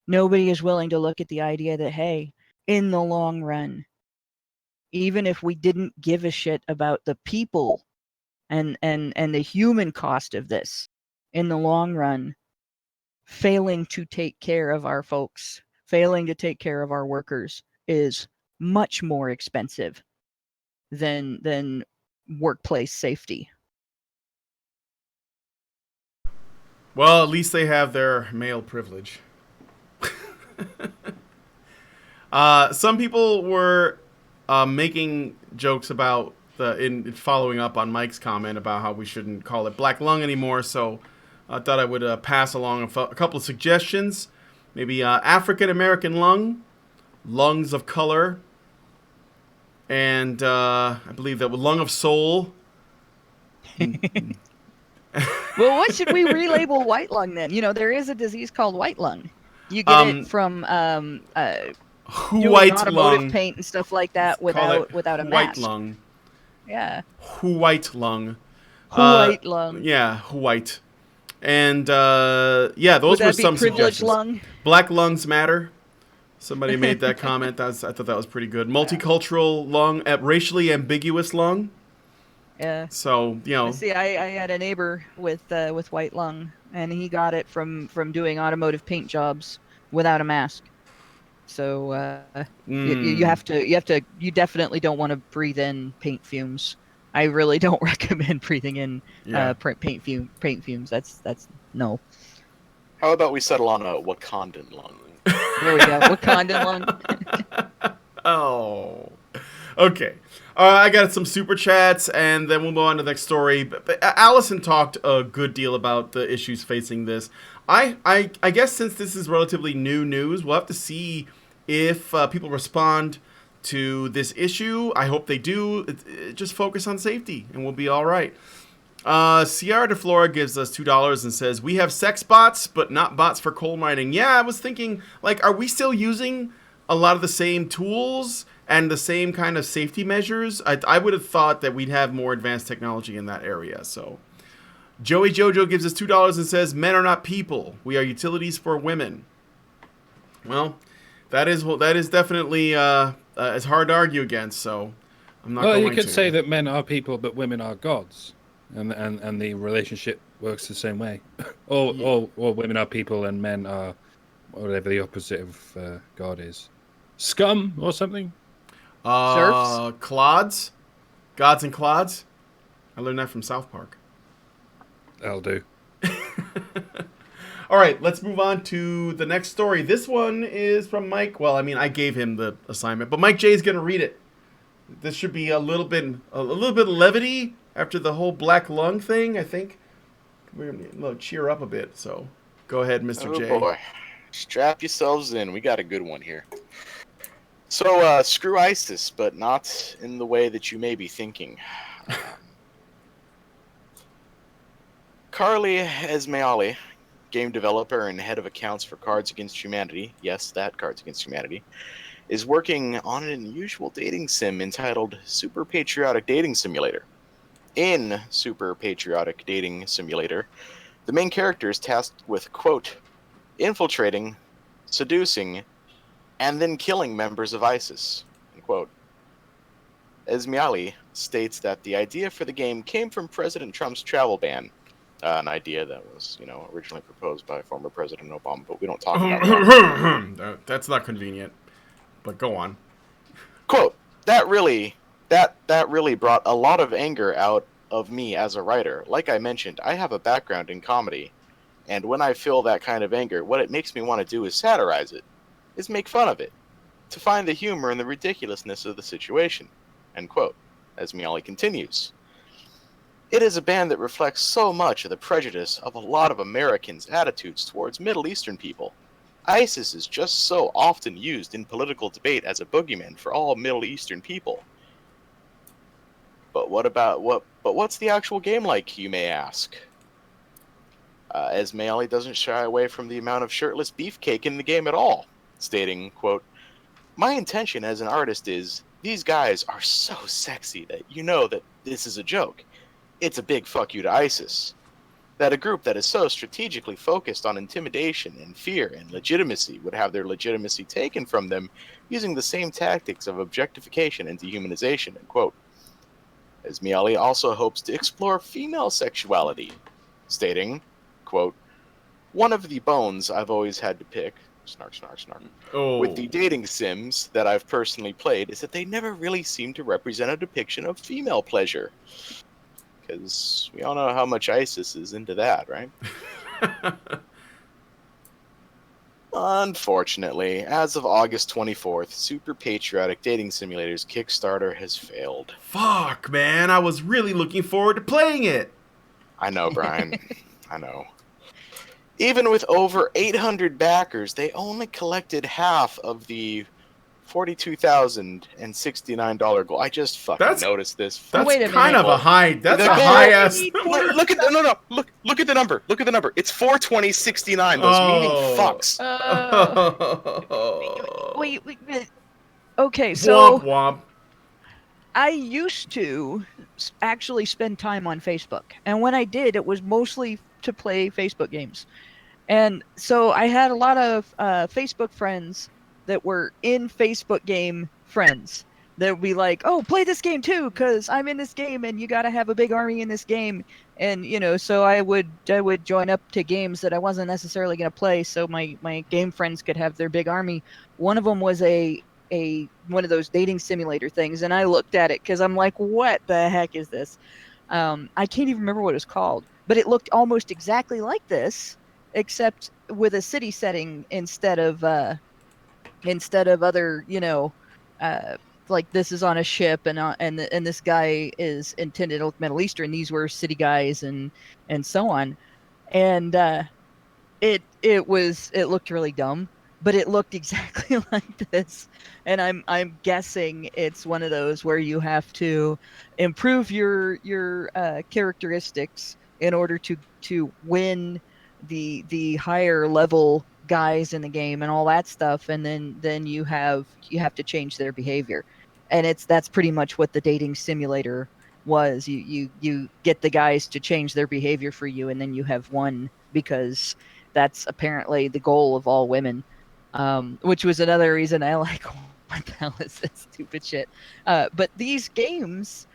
nobody is willing to look at the idea that, hey, in the long run, even if we didn't give a shit about the people and the human cost of this, in the long run, failing to take care of our folks, failing to take care of our workers is much more expensive than workplace safety. Well, at least they have their male privilege. Some people were making jokes about in following up on Mike's comment about how we shouldn't call it black lung anymore. So I thought I would pass along a couple of suggestions. Maybe African American lung, lungs of color, and I believe that lung of soul. Well, what should we relabel white lung then? There is a disease called white lung. You get it from doing White automotive lung. paint and stuff like that Call it without a white mask. lung. Yeah. White lung. White lung. Yeah, white. And yeah, those Would were that be some privileged suggestions. lung? Black lungs matter. Somebody made that comment. I thought that was pretty good. Multicultural lung, racially ambiguous lung. Yeah. So See, I had a neighbor with white lung, and he got it from doing automotive paint jobs without a mask. So you definitely don't want to breathe in paint fumes. I really don't recommend breathing in paint fumes. That's no. How about we settle on a Wakandan lung? There we go. Wakandan lung. Oh, okay. I got some super chats, and then we'll move on to the next story. But Alison talked a good deal about the issues facing this. I guess since this is relatively new news, we'll have to see if people respond to this issue. I hope they do. Just focus on safety, and we'll be all right. Sierra de Flora gives us $2 and says, we have sex bots, but not bots for coal mining. Yeah, I was thinking, like, are we still using a lot of the same tools and the same kind of safety measures? I would have thought that we'd have more advanced technology in that area. So Joey Jojo gives us $2 and says, men are not people. We are utilities for women. Well, that is definitely it's hard to argue against, so I'm not going to. Well, you could say that men are people, but women are gods. And the relationship works the same way. or women are people and men are whatever the opposite of God is. Scum or something? Serfs? Clods? Gods and clods? I learned that from South Park. That'll do. All right, let's move on to the next story. This one is from Mike. Well, I mean, I gave him the assignment, but Mike J is going to read it. This should be a little bit of levity after the whole black lung thing, I think. We're going to cheer up a bit, so go ahead, Mr. J. Oh, boy. Strap yourselves in. We got a good one here. So, screw ISIS, but not in the way that you may be thinking. Carly Esmaili, game developer and head of accounts for Cards Against Humanity, yes, that Cards Against Humanity, is working on an unusual dating sim entitled Super Patriotic Dating Simulator. In Super Patriotic Dating Simulator, the main character is tasked with, quote, infiltrating, seducing, and then killing members of ISIS, end quote. Esmaili states that the idea for the game came from President Trump's travel ban, an idea that was, originally proposed by former President Obama, but we don't talk about that. That's not convenient, but go on. Quote, that really brought a lot of anger out of me as a writer. Like I mentioned, I have a background in comedy, and when I feel that kind of anger, what it makes me want to do is satirize it, is make fun of it, to find the humor and the ridiculousness of the situation, end quote. Esmaili continues. It is a band that reflects so much of the prejudice of a lot of Americans' attitudes towards Middle Eastern people. ISIS is just so often used in political debate as a boogeyman for all Middle Eastern people. But what's the actual game like, you may ask? Esmaili doesn't shy away from the amount of shirtless beefcake in the game at all, stating, quote, my intention as an artist is, these guys are so sexy that you know that this is a joke. It's a big fuck you to ISIS. That a group that is so strategically focused on intimidation and fear and legitimacy would have their legitimacy taken from them using the same tactics of objectification and dehumanization, end quote. Esmaili also hopes to explore female sexuality, stating, quote, one of the bones I've always had to pick, snark, snark, snark, with the dating sims that I've personally played is that they never really seem to represent a depiction of female pleasure. Because we all know how much ISIS is into that, right? Unfortunately, as of August 24th, Super Patriotic Dating Simulator's Kickstarter has failed. Fuck, man. I was really looking forward to playing it. I know, Brian. I know. Even with over 800 backers, they only collected half of the $42,069 goal. I just fucking noticed this. That's wait a kind minute. of a high. That's a high ass. Look at the Look at the number. Look at the number. It's 42069. Those meaning fucks. Okay, so Womp womp. I used to actually spend time on Facebook, and when I did, it was mostly to play Facebook games. And so I had a lot of Facebook friends that were in Facebook game friends that would be like, "Oh, play this game too, because I'm in this game, and you got to have a big army in this game." And so I would join up to games that I wasn't necessarily going to play, so my game friends could have their big army. One of them was a one of those dating simulator things, and I looked at it because I'm like, "What the heck is this?" I can't even remember what it was called, but it looked almost exactly like this, except with a city setting instead of other, uh, like this is on a ship and this guy is intended to look Middle Eastern. These were city guys and so on, and it looked really dumb, but it looked exactly like this. And I'm guessing it's one of those where you have to improve your characteristics in order to win the higher level guys in the game and all that stuff, and then you have to change their behavior. And that's pretty much what the dating simulator was. You get the guys to change their behavior for you, and then you have won, because that's apparently the goal of all women, which was another reason I like, what the hell is this stupid shit? But these games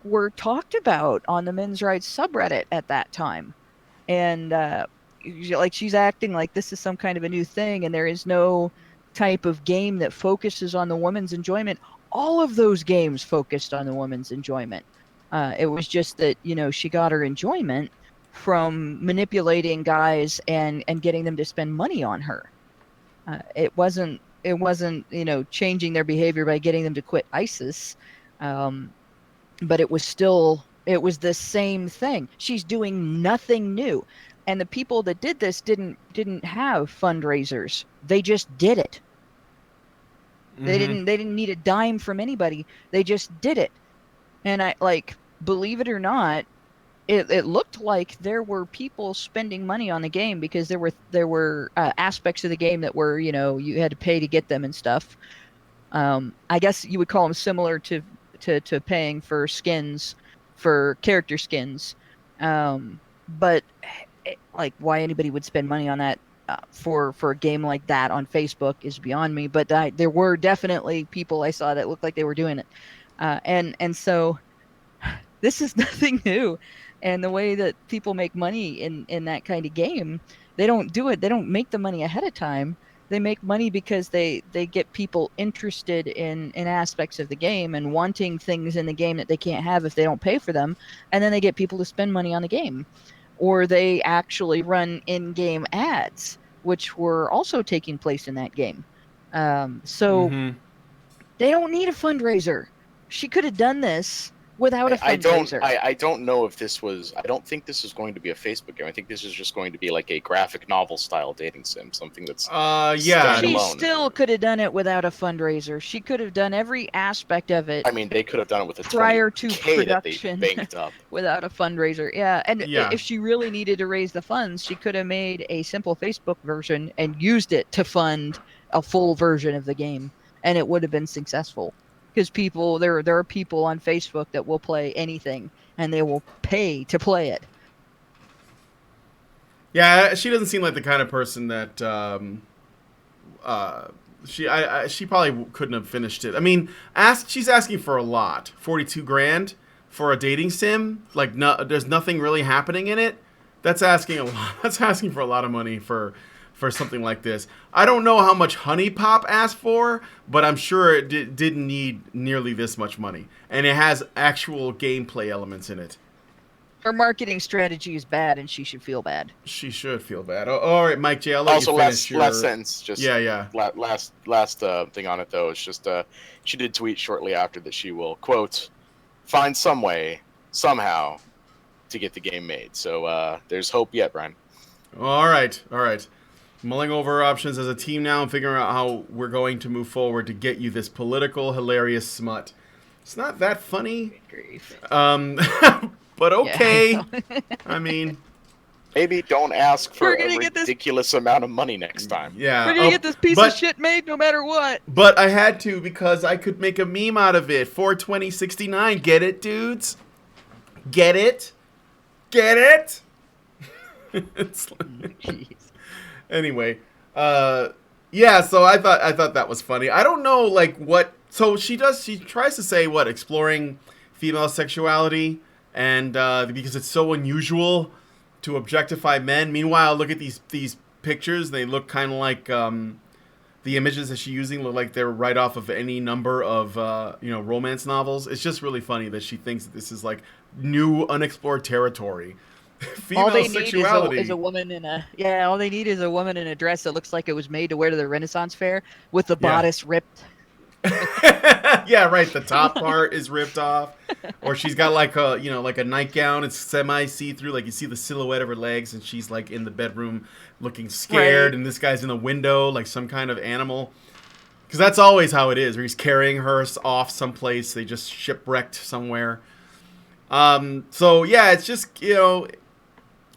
were talked about on the men's rights subreddit at that time, and she's acting like this is some kind of a new thing, and there is no type of game that focuses on the woman's enjoyment. All of those games focused on the woman's enjoyment. It was just that she got her enjoyment from manipulating guys and getting them to spend money on her. It wasn't changing their behavior by getting them to quit ISIS, but it was the same thing. She's doing nothing new, and the people that did this didn't have fundraisers. They just did it. They didn't need a dime from anybody. They just did it. And believe it or not, it looked like there were people spending money on the game, because there were aspects of the game that were, you had to pay to get them and stuff. I guess you would call them similar to paying for skins, for character skins. But why anybody would spend money on that for a game like that on Facebook is beyond me. But there were definitely people I saw that looked like they were doing it, and so this is nothing new. And the way that people make money in that kind of game, they don't do it. They don't make the money ahead of time. They make money because they get people interested in aspects of the game and wanting things in the game that they can't have if they don't pay for them. And then they get people to spend money on the game. Or they actually run in-game ads, which were also taking place in that game. So they don't need a fundraiser. She could have done this without a fundraiser. I don't know if this was. I don't think this is going to be a Facebook game. I think this is just going to be like a graphic novel style dating sim, something that's She standalone. still could have done it without a fundraiser. She could have done every aspect of it. I mean, they could have done it with a prior to 20K production that they banked up without a fundraiser. Yeah, and if she really needed to raise the funds, she could have made a simple Facebook version and used it to fund a full version of the game, and it would have been successful. Because there are people on Facebook that will play anything, and they will pay to play it. Yeah, she doesn't seem like the kind of person that she probably couldn't have finished it. I mean, she's asking for a lot. 42 grand for a dating sim. There's nothing really happening in it. That's asking a lot. That's asking for a lot of money for something like this. I don't know how much Honey Pop asked for, but I'm sure it didn't need nearly this much money. And it has actual gameplay elements in it. Her marketing strategy is bad, and she should feel bad. She should feel bad. All right, Mike J. I'll let you finish last sentence. Just yeah. Last thing on it though is just she did tweet shortly after that she will, quote, find some way somehow to get the game made. So there's hope yet, Brian. All right. Mulling over our options as a team now and figuring out how we're going to move forward to get you this political, hilarious smut. It's not that funny. But okay. Yeah, I mean, Maybe don't ask for We're a gonna get this- ridiculous amount of money next time. Yeah. We're gonna get this piece of shit made no matter what. But I had to because I could make a meme out of it. 42069. Get it, dudes? Get it? Get it? It's like- Jeez. Anyway, yeah. So I thought that was funny. I don't know, like what. So she tries to say what, exploring female sexuality, and because it's so unusual to objectify men. Meanwhile, look at these pictures. They look kind of like the images that she's using look like they're right off of any number of romance novels. It's just really funny that she thinks that this is like new unexplored territory. Female all they sexuality. need is a woman in a all they need is a woman in a dress that looks like it was made to wear to the Renaissance fair with the bodice ripped. Yeah, right. The top part is ripped off, or she's got like a nightgown. It's semi see-through, like you see the silhouette of her legs, and she's like in the bedroom looking scared, and this guy's in the window like some kind of animal. Because that's always how it is. Where he's carrying her off someplace. They just shipwrecked somewhere. So yeah, it's just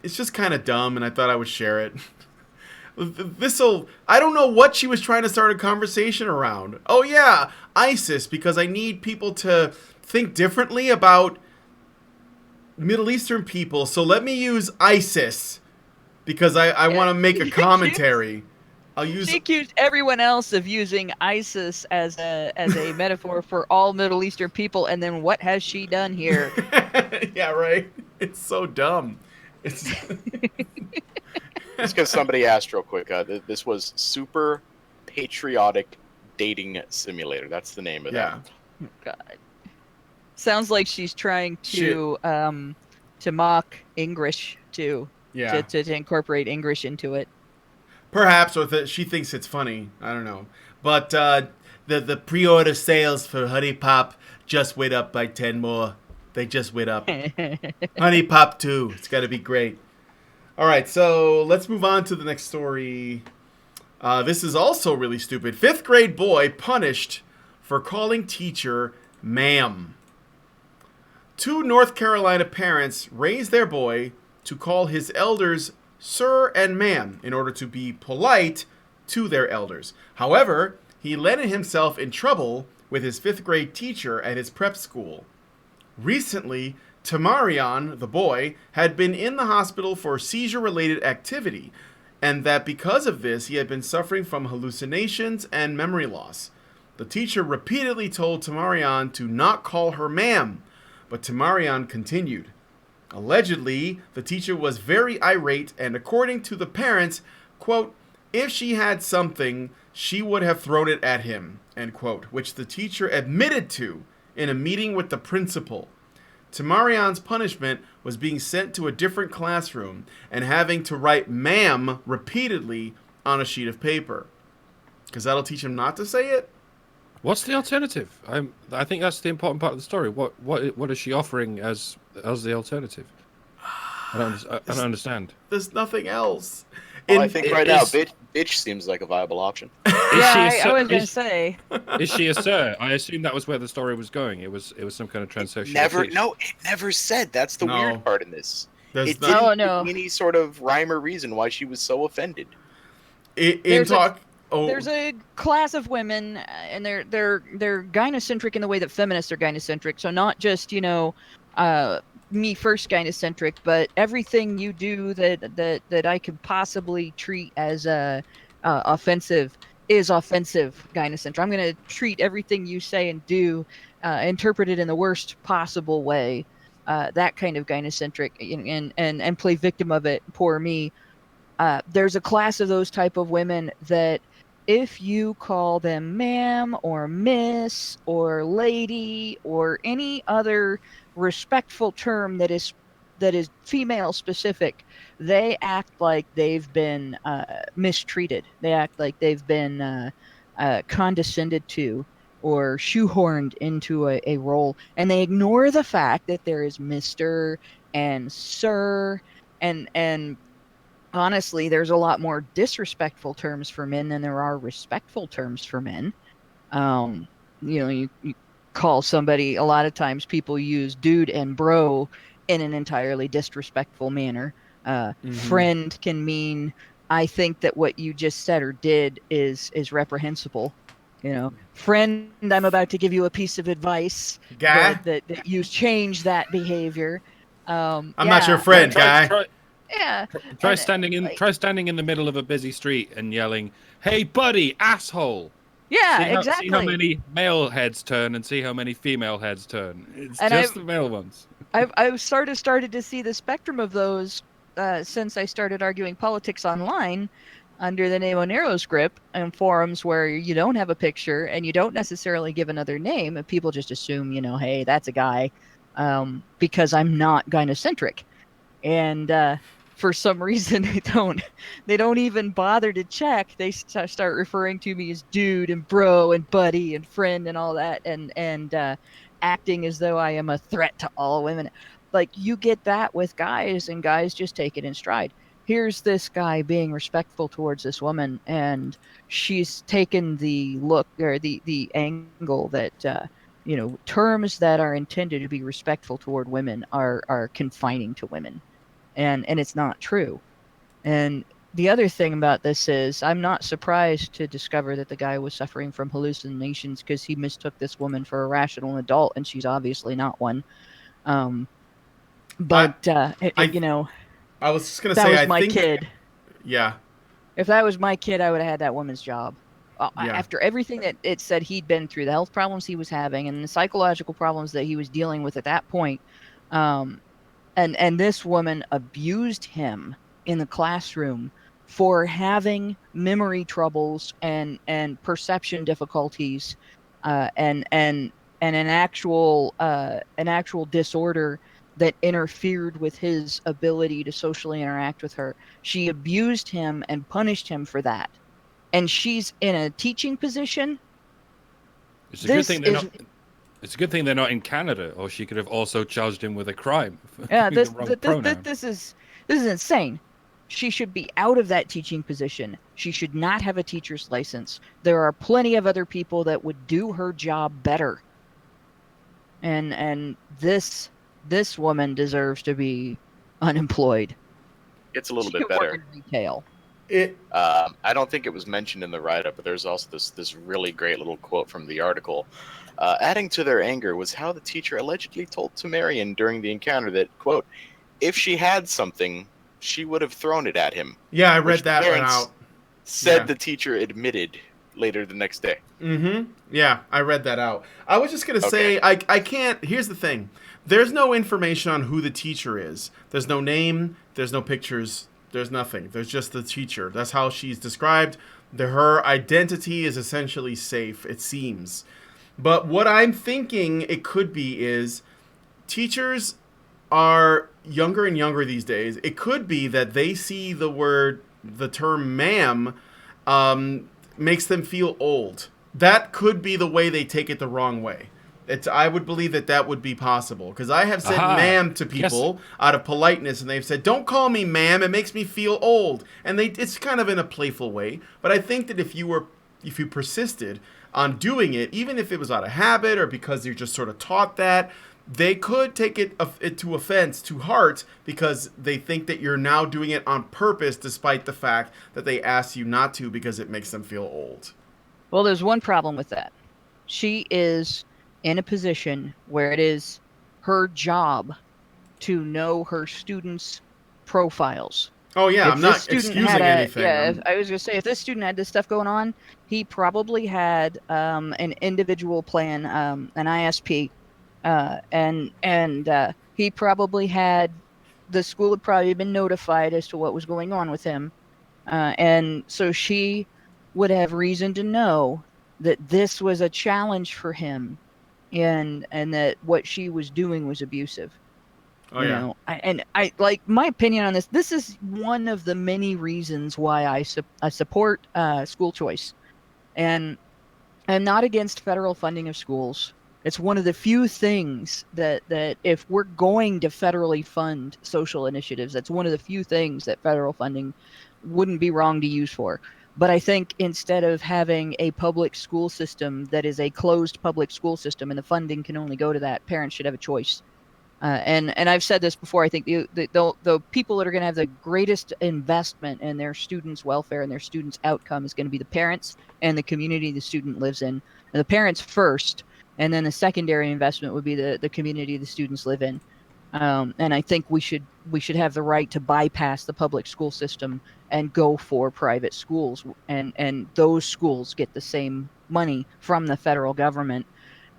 it's just kind of dumb, and I thought I would share it. I don't know what she was trying to start a conversation around. Oh yeah, ISIS, because I need people to think differently about Middle Eastern people. So let me use ISIS because I want to make a commentary. She accused everyone else of using ISIS as a metaphor for all Middle Eastern people, and then what has she done here? Yeah, right. It's so dumb. It's because somebody asked real quick. This was Super Patriotic Dating Simulator. That's the name of that. Oh, God. Sounds like she's trying to mock English too. Yeah. To incorporate English into it. Perhaps, or that she thinks it's funny. I don't know. But the pre-order sales for Honey Pop just went up by 10 more. They just went up. Honey Pop 2. It's got to be great. All right, so let's move on to the next story. This is also really stupid. 5th grade boy punished for calling teacher ma'am. 2 North Carolina parents raised their boy to call his elders sir and ma'am in order to be polite to their elders. However, he landed himself in trouble with his 5th grade teacher at his prep school. Recently, Tamarion, the boy, had been in the hospital for seizure-related activity, and that because of this, he had been suffering from hallucinations and memory loss. The teacher repeatedly told Tamarion to not call her ma'am, but Tamarion continued. Allegedly, the teacher was very irate, and according to the parents, quote, if she had something, she would have thrown it at him, end quote, which the teacher admitted to in a meeting with the principal. Tamarion's punishment was being sent to a different classroom and having to write ma'am repeatedly on a sheet of paper. Because that'll teach him not to say it? What's the alternative? I think that's the important part of the story. What is she offering as the alternative? I don't understand. There's nothing else. Well, I think right now, bitch seems like a viable option. I was going to say. Is she a sir? I assume that was where the story was going. It was some kind of transsexual. It never said. That's the weird part in this. It didn't give any sort of rhyme or reason why she was so offended. There's a class of women, and they're gynocentric in the way that feminists are gynocentric. So not just me first gynocentric, but everything you do that I could possibly treat as offensive is offensive gynocentric. I'm going to treat everything you say and do interpret it in the worst possible way. That kind of gynocentric and play victim of it. Poor me. There's a class of those type of women that if you call them ma'am or miss or lady or any other respectful term that is female specific, they act like they've been mistreated. They act like they've been condescended to or shoehorned into a role, and they ignore the fact that there is Mr. and Sir and honestly, there's a lot more disrespectful terms for men than there are respectful terms for men. You call somebody, a lot of times people use dude and bro in an entirely disrespectful manner. Friend can mean, I think that what you just said or did is reprehensible. Friend, I'm about to give you a piece of advice Guy? that you change that behavior. I'm not your friend, Try, guy. try, Yeah. try And, standing in like, try standing in the middle of a busy street and yelling, "Hey, buddy, asshole!" Yeah, See how exactly. many male heads turn and see how many female heads turn. It's And just the male ones. I've started to see the spectrum of those since I started arguing politics online under the name Onero script and forums where you don't have a picture and you don't necessarily give another name, and people just assume, hey, that's a guy, because I'm not gynocentric. And for some reason they don't even bother to check. They start referring to me as dude and bro and buddy and friend and all that, and acting as though I am a threat to all women. Like, you get that with guys, and guys just take it in stride. Here's this guy being respectful towards this woman, and she's taken the look or the angle that terms that are intended to be respectful toward women are confining to women, and it's not true. And the other thing about this is, I'm not surprised to discover that the guy was suffering from hallucinations, because he mistook this woman for a rational adult, and she's obviously not one. Um, but I was just gonna that say, was I my think, kid. yeah, If that was my kid, I would have had that woman's job. Yeah. After everything that it said he'd been through, the health problems he was having, and the psychological problems that he was dealing with at that point, and this woman abused him in the classroom for having memory troubles and perception difficulties, and an actual disorder that interfered with his ability to socially interact with her. She abused him and punished him for that. And she's in a teaching position. It's a good thing they're not. It's a good thing they're not in Canada, or she could have also charged him with a crime. Yeah, The wrong pronoun. this is insane. She should be out of that teaching position. She should not have a teacher's license. There are plenty of other people that would do her job better. And this woman deserves to be unemployed. It's a little She bit could work better. in retail. I don't think it was mentioned in the write-up, but there's also this really great little quote from the article. Adding to their anger was how the teacher allegedly told Tamarian during the encounter that, quote, if she had something, she would have thrown it at him. Yeah, I read which that one parents out. Said Yeah. the teacher admitted later the next day. Mm-hmm. Yeah, I read that out. I was just going to say, I can't... Here's the thing. There's no information on who the teacher is. There's no name. There's no pictures. There's nothing. There's just the teacher. That's how she's described. Her identity is essentially safe, it seems. But what I'm thinking it could be is teachers are younger and younger these days. It could be that they see the term ma'am makes them feel old. That could be the way they take it the wrong way. I would believe that would be possible, because I have said ma'am to people out of politeness, and they've said, don't call me ma'am, it makes me feel old. And it's kind of in a playful way. But I think that if you persisted on doing it, even if it was out of habit or because you're just sort of taught that, they could take it to offense, to heart, because they think that you're now doing it on purpose, despite the fact that they asked you not to, because it makes them feel old. Well, there's one problem with that. She is in a position where it is her job to know her students' profiles. Oh, yeah, I'm not excusing anything. Yeah, I was going to say, if this student had this stuff going on, he probably had an individual plan, an ISP, and he probably had, the school had probably been notified as to what was going on with him. And so she would have reason to know that this was a challenge for him, and that what she was doing was abusive. Oh, yeah. I like, my opinion on this. This is one of the many reasons why I support school choice, and I'm not against federal funding of schools. It's one of the few things that if we're going to federally fund social initiatives, that's one of the few things that federal funding wouldn't be wrong to use for. But I think instead of having a public school system that is a closed public school system and the funding can only go to that, parents should have a choice. And I've said this before. I think the people that are going to have the greatest investment in their students' welfare and their students' outcome is going to be the parents and the community the student lives in. And the parents first, and then the secondary investment would be the community the students live in. And I think we should have the right to bypass the public school system and go for private schools, and those schools get the same money from the federal government.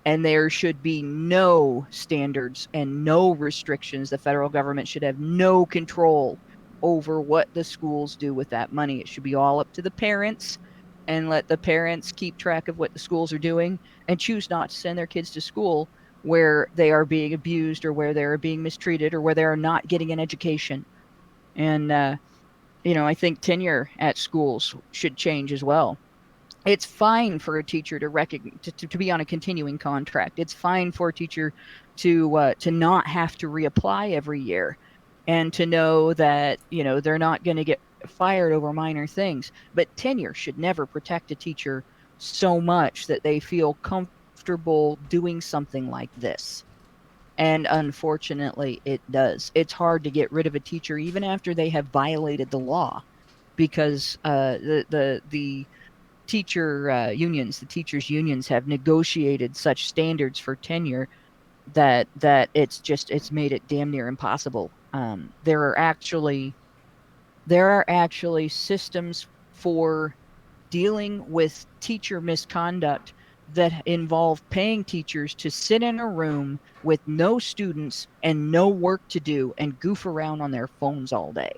And there should be no standards and no restrictions. The federal government should have no control over what the schools do with that money. It should be all up to the parents, and let the parents keep track of what the schools are doing and choose not to send their kids to school where they are being abused or where they are being mistreated or where they are not getting an education. And, I think tenure at schools should change as well. It's fine for a teacher to be on a continuing contract. It's fine for a teacher to not have to reapply every year, and to know that they're not going to get fired over minor things. But tenure should never protect a teacher so much that they feel comfortable doing something like this. And unfortunately, it does. It's hard to get rid of a teacher even after they have violated the law, because the teachers unions have negotiated such standards for tenure that it's made it damn near impossible. There are actually systems for dealing with teacher misconduct that involve paying teachers to sit in a room with no students and no work to do and goof around on their phones all day.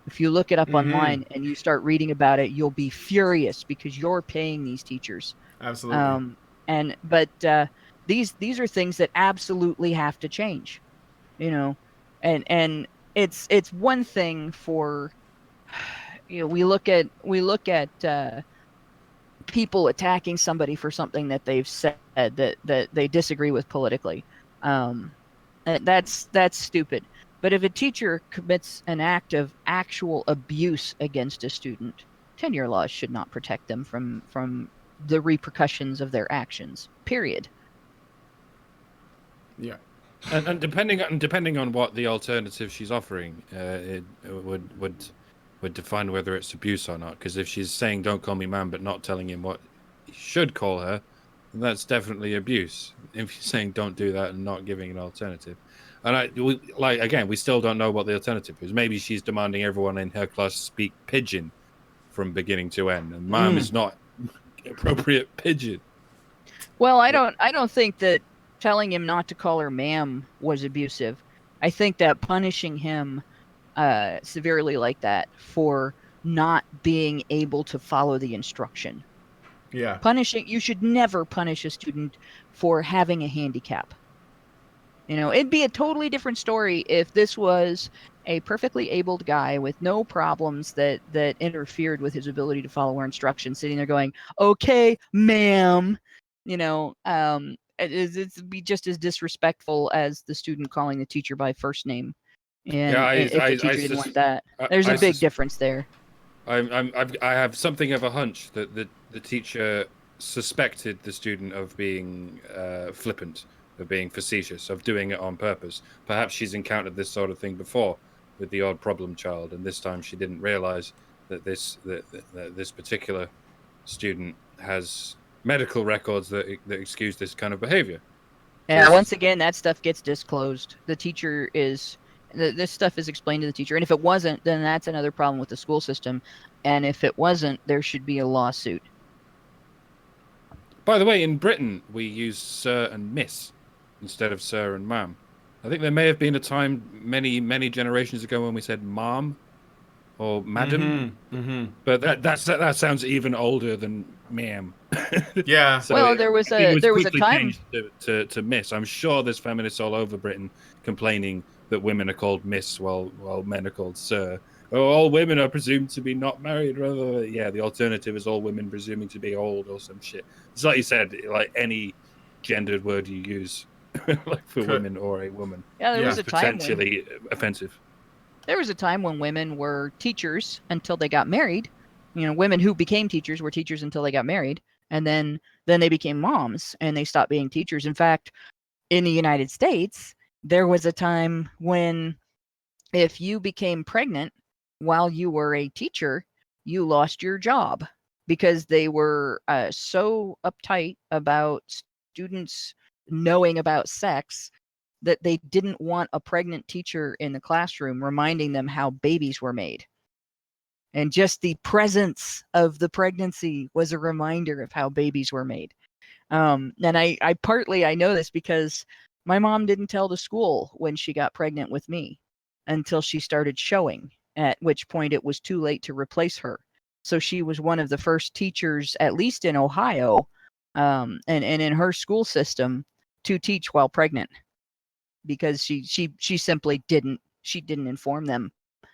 If you look it up online and you start reading about it, you'll be furious because you're paying these teachers. Absolutely. But these are things that absolutely have to change, and it's one thing for, we look at people attacking somebody for something that they've said that they disagree with politically. That's stupid. But if a teacher commits an act of actual abuse against a student, tenure laws should not protect them from the repercussions of their actions. Period. Yeah. And depending on what the alternative she's offering, it would define whether it's abuse or not. Because if she's saying "don't call me ma'am," but not telling him what he should call her, then that's definitely abuse. If you're saying "don't do that" and not giving an alternative. And we still don't know what the alternative is. Maybe she's demanding everyone in her class speak pidgin from beginning to end, and ma'am is not appropriate pidgin. Well, I don't think that telling him not to call her ma'am was abusive. I think that punishing him severely like that for not being able to follow the instruction. Yeah. You should never punish a student for having a handicap. It'd be a totally different story if this was a perfectly abled guy with no problems that interfered with his ability to follow our instructions, sitting there going, "Okay, ma'am," it'd be just as disrespectful as the student calling the teacher by first name. And if the teacher didn't want that, there's a big difference there. I have something of a hunch that the teacher suspected the student of being flippant, of being facetious, of doing it on purpose. Perhaps she's encountered this sort of thing before with the odd problem child, and this time she didn't realize that this particular student has medical records that excuse this kind of behavior. Yeah, once again, that stuff gets disclosed. The teacher this stuff is explained to the teacher, and if it wasn't, then that's another problem with the school system. And if it wasn't, there should be a lawsuit. By the way, in Britain, we use sir and miss instead of sir and ma'am. I think there may have been a time many generations ago when we said mom or madam, but that sounds even older than ma'am. Yeah. So well, there was a time to miss. I'm sure there's feminists all over Britain complaining that women are called miss while men are called sir. Oh, all women are presumed to be not married. Yeah, the alternative is all women presuming to be old or some shit. It's like you said, like any gendered word you use, like for women or a woman. Yeah, there was a time potentially offensive. There was a time when women were teachers until they got married. Women who became teachers were teachers until they got married, and then they became moms and they stopped being teachers. In fact, in the United States, there was a time when if you became pregnant while you were a teacher, you lost your job because they were so uptight about students knowing about sex that they didn't want a pregnant teacher in the classroom reminding them how babies were made. And just the presence of the pregnancy was a reminder of how babies were made. And I partly I know this because my mom didn't tell the school when she got pregnant with me until she started showing, at which point it was too late to replace her. So she was one of the first teachers, at least in Ohio, and in her school system, to teach while pregnant, because she simply didn't inform them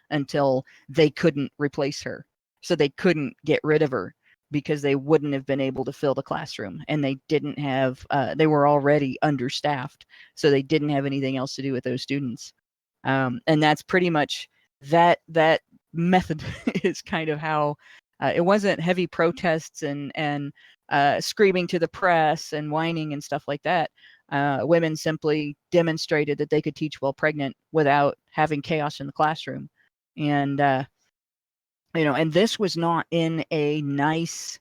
until they couldn't replace her. So they couldn't get rid of her because they wouldn't have been able to fill the classroom, and they didn't have they were already understaffed, so they didn't have anything else to do with those students. And that's pretty much that method is kind of how it wasn't heavy protests and screaming to the press and whining and stuff like that. Women simply demonstrated that they could teach while pregnant without having chaos in the classroom. And and this was not in a nice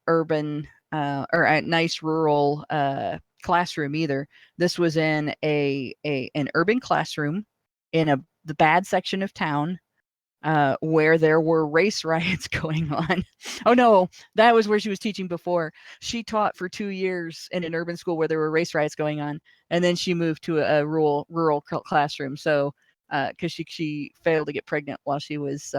urban or a nice rural classroom either. This was in an urban classroom in the bad section of town, where there were race riots going on. Oh no, that was where she was teaching before. She taught for 2 years in an urban school where there were race riots going on, and then she moved to a rural classroom. So, because she failed to get pregnant while she was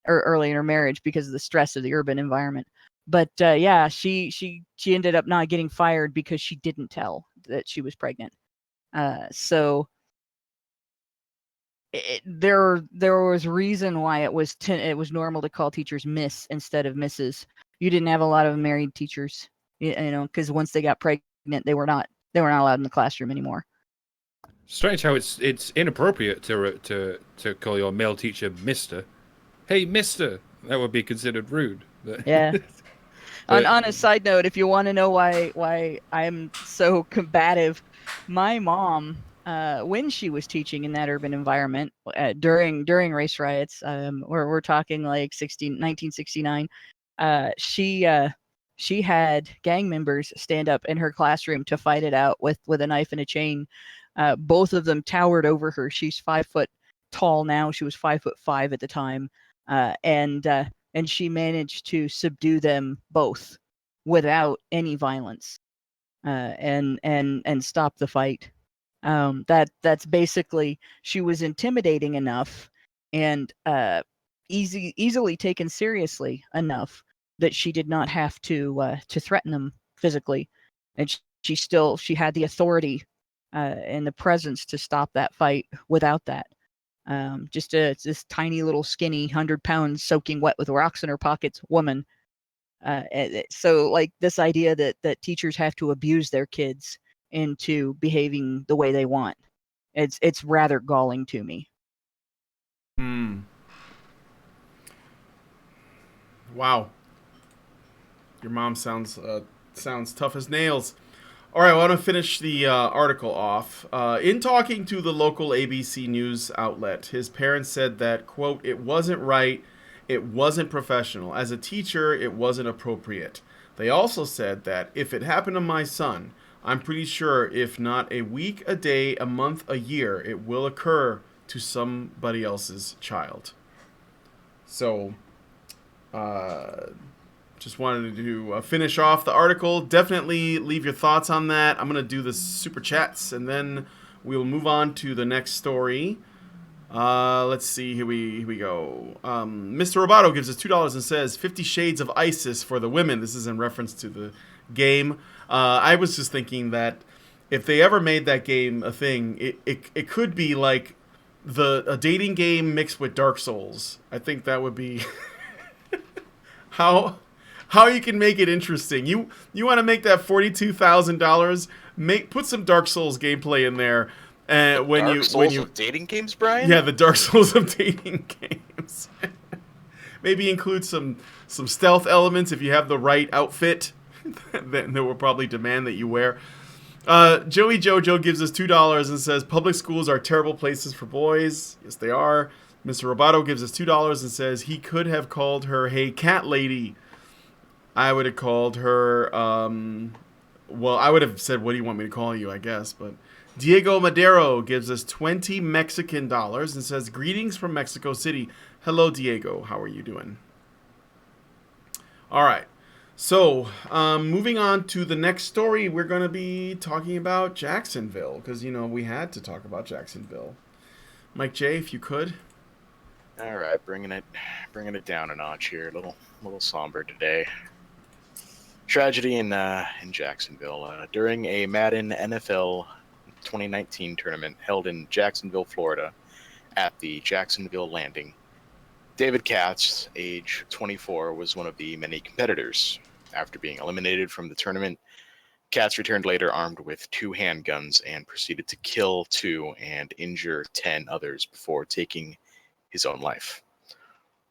or early in her marriage because of the stress of the urban environment. But yeah, she ended up not getting fired because she didn't tell that she was pregnant. So there was reason why it was normal to call teachers Miss instead of Mrs. You didn't have a lot of married teachers, because once they got pregnant, they were not allowed in the classroom anymore. Strange how it's inappropriate to call your male teacher Mister. Hey, Mister, that would be considered rude. Yeah. But, on a side note, if you want to know why I'm so combative, my mom, when she was teaching in that urban environment during race riots, we're talking like 1969, she had gang members stand up in her classroom to fight it out with a knife and a chain. Both of them towered over her. She's 5 foot tall now. She was 5'5" at the time, and she managed to subdue them both without any violence, and stop the fight. That's basically, she was intimidating enough and easily taken seriously enough that she did not have to threaten them physically, and she had the authority and the presence to stop that fight without that. Just this tiny little skinny 100 pounds soaking wet with rocks in her pockets woman. So like this idea that teachers have to abuse their kids into behaving the way they want, it's rather galling to me. Wow. Your mom sounds tough as nails. All right, well, I want to finish the article off. In talking to the local ABC News outlet, his parents said that, quote, "It wasn't right, it wasn't professional. As a teacher, it wasn't appropriate." They also said that if it happened to my son, I'm pretty sure if not a week, a day, a month, a year, it will occur to somebody else's child. So, just wanted to finish off the article. Definitely leave your thoughts on that. I'm going to do the super chats, and then we'll move on to the next story. Let's see. Here we go. Mr. Roboto gives us $2 and says 50 Shades of ISIS for the women. This is in reference to the game. I was just thinking that if they ever made that game a thing, it could be like a dating game mixed with Dark Souls. I think that would be how you can make it interesting. You want to make that $42,000? Put some Dark Souls gameplay in there. Dark Souls of dating games, Brian? Yeah, the Dark Souls of dating games. Maybe include some stealth elements if you have the right outfit. Then they will probably demand that you wear. Joey Jojo gives us $2 and says public schools are terrible places for boys. Yes, they are. Mr. Roboto gives us $2 and says he could have called her "Hey Cat Lady." I would have called her. Well, I would have said, "What do you want me to call you?" I guess, but. Diego Madero gives us 20 Mexican dollars and says, "Greetings from Mexico City." Hello, Diego. How are you doing? All right. So, moving on to the next story, we're going to be talking about Jacksonville because, we had to talk about Jacksonville. Mike J, if you could. All right, bringing it down a notch here. A little somber today. Tragedy in Jacksonville during a Madden NFL 2019 tournament held in Jacksonville, Florida, at the Jacksonville Landing. David Katz, age 24, was one of the many competitors. After being eliminated from the tournament, Katz returned later armed with 2 handguns and proceeded to kill 2 and injure 10 others before taking his own life.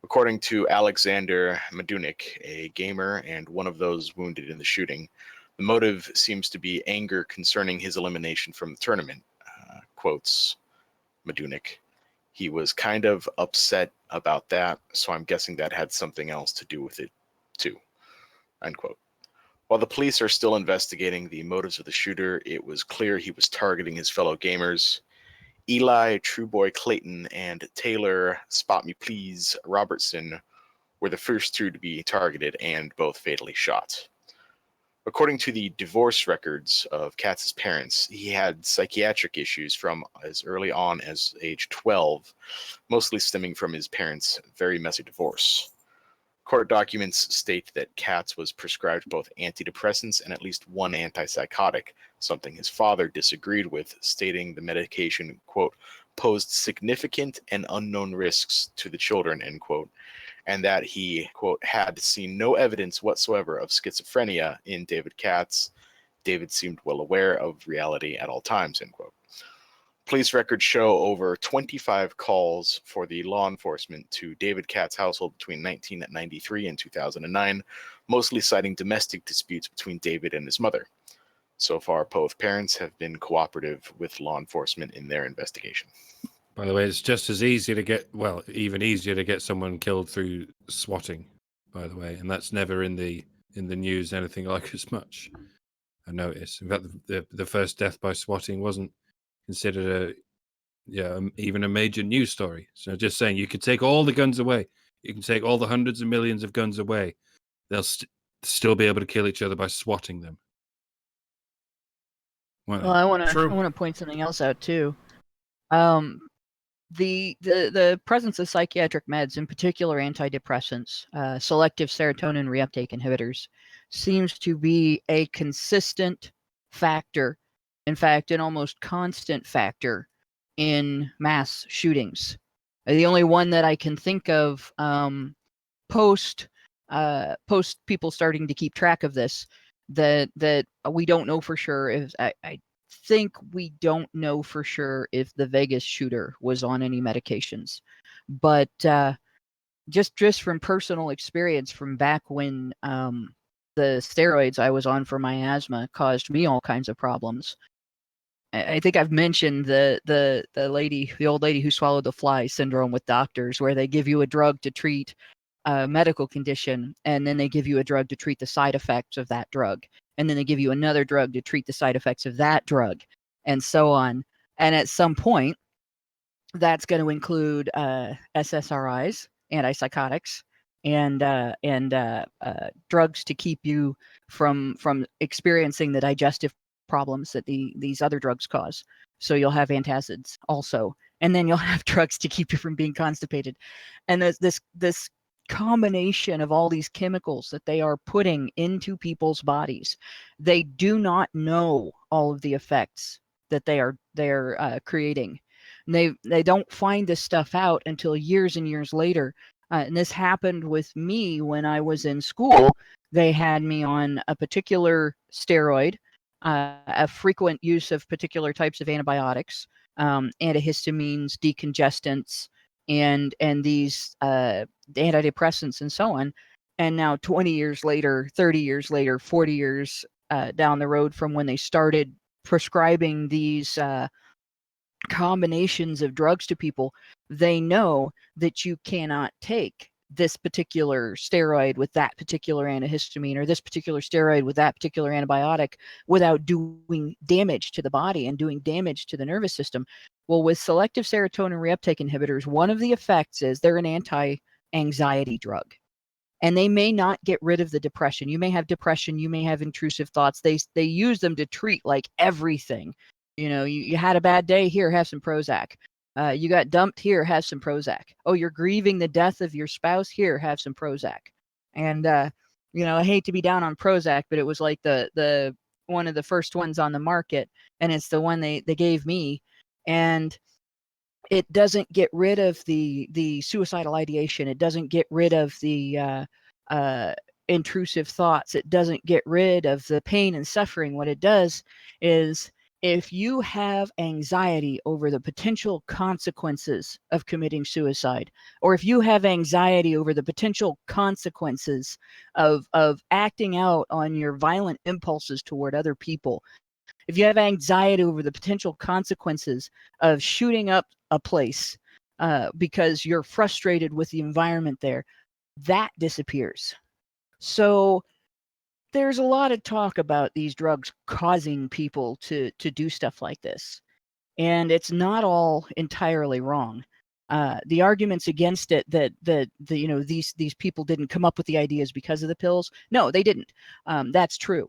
According to Alexander Madunik, a gamer and one of those wounded in the shooting, the motive seems to be anger concerning his elimination from the tournament. Quotes Madunik. He was kind of upset about that, so I'm guessing that had something else to do with it, too. Unquote. While the police are still investigating the motives of the shooter, it was clear he was targeting his fellow gamers. Eli Trueboy Clayton and Taylor Spot Me Please Robertson were the first 2 to be targeted and both fatally shot. According to the divorce records of Katz's parents, he had psychiatric issues from as early on as age 12, mostly stemming from his parents' very messy divorce. Court documents state that Katz was prescribed both antidepressants and at least 1 antipsychotic, something his father disagreed with, stating the medication, quote, posed significant and unknown risks to the children, end quote, and that he, quote, had seen no evidence whatsoever of schizophrenia in David Katz. David seemed well aware of reality at all times, end quote. Police records show over 25 calls for the law enforcement to David Katz's household between 1993 and 2009, mostly citing domestic disputes between David and his mother. So far, both parents have been cooperative with law enforcement in their investigation. By the way, it's just as easy to get, well, even easier to get someone killed through swatting, by the way, and that's never in the news anything like as much. I noticed. In fact, the first death by swatting wasn't considered even a major news story. So just saying, you could take all the guns away, you can take all the hundreds of millions of guns away, they'll still be able to kill each other by swatting them. Well, I want to point something else out too. The presence of psychiatric meds, in particular antidepressants, selective serotonin reuptake inhibitors, seems to be a consistent factor, in fact, an almost constant factor in mass shootings. The only one that I can think of post people starting to keep track of this that we don't know for sure is I think we don't know for sure if the Vegas shooter was on any medications, but just from personal experience from back when the steroids I was on for my asthma caused me all kinds of problems. I think I've mentioned the old lady who swallowed the fly syndrome with doctors, where they give you a drug to treat a medical condition, and then they give you a drug to treat the side effects of that drug, and then they give you another drug to treat the side effects of that drug, and so on. And at some point, that's going to include SSRIs, antipsychotics, and drugs to keep you from experiencing the digestive problems that these other drugs cause. So you'll have antacids also, and then you'll have drugs to keep you from being constipated. And this combination of all these chemicals that they are putting into people's bodies, they do not know all of the effects that they're creating. And they don't find this stuff out until years and years later. And this happened with me when I was in school. They had me on a particular steroid, a frequent use of particular types of antibiotics, antihistamines, decongestants, and these antidepressants and so on. And now 20 years later, 30 years later, 40 years down the road from when they started prescribing these combinations of drugs to people, they know that you cannot take this particular steroid with that particular antihistamine, or this particular steroid with that particular antibiotic, without doing damage to the body and doing damage to the nervous system. Well, with selective serotonin reuptake inhibitors, one of the effects is they're an anti-anxiety drug. And they may not get rid of the depression. You may have depression, you may have intrusive thoughts. They use them to treat like everything. You had a bad day, here, have some Prozac. You got dumped, here, have some Prozac. Oh, you're grieving the death of your spouse, here, have some Prozac. And I hate to be down on Prozac, but it was like the one of the first ones on the market, and it's the one they gave me. And it doesn't get rid of the suicidal ideation. It doesn't get rid of the intrusive thoughts. It doesn't get rid of the pain and suffering. What it does is, if you have anxiety over the potential consequences of committing suicide, or if you have anxiety over the potential consequences of acting out on your violent impulses toward other people, if you have anxiety over the potential consequences of shooting up a place because you're frustrated with the environment there, that disappears. So there's a lot of talk about these drugs causing people to do stuff like this. And it's not all entirely wrong. The arguments against it that these people didn't come up with the ideas because of the pills. No, they didn't. That's true.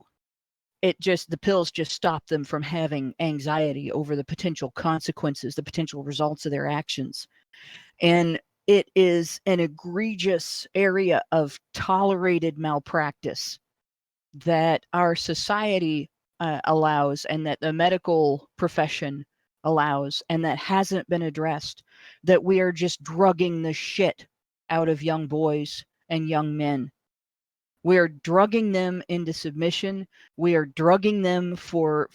The pills just stop them from having anxiety over the potential consequences, the potential results of their actions. And it is an egregious area of tolerated malpractice that our society allows, and that the medical profession allows, and that hasn't been addressed, that we are just drugging the shit out of young boys and young men. We are drugging them into submission. We are drugging them for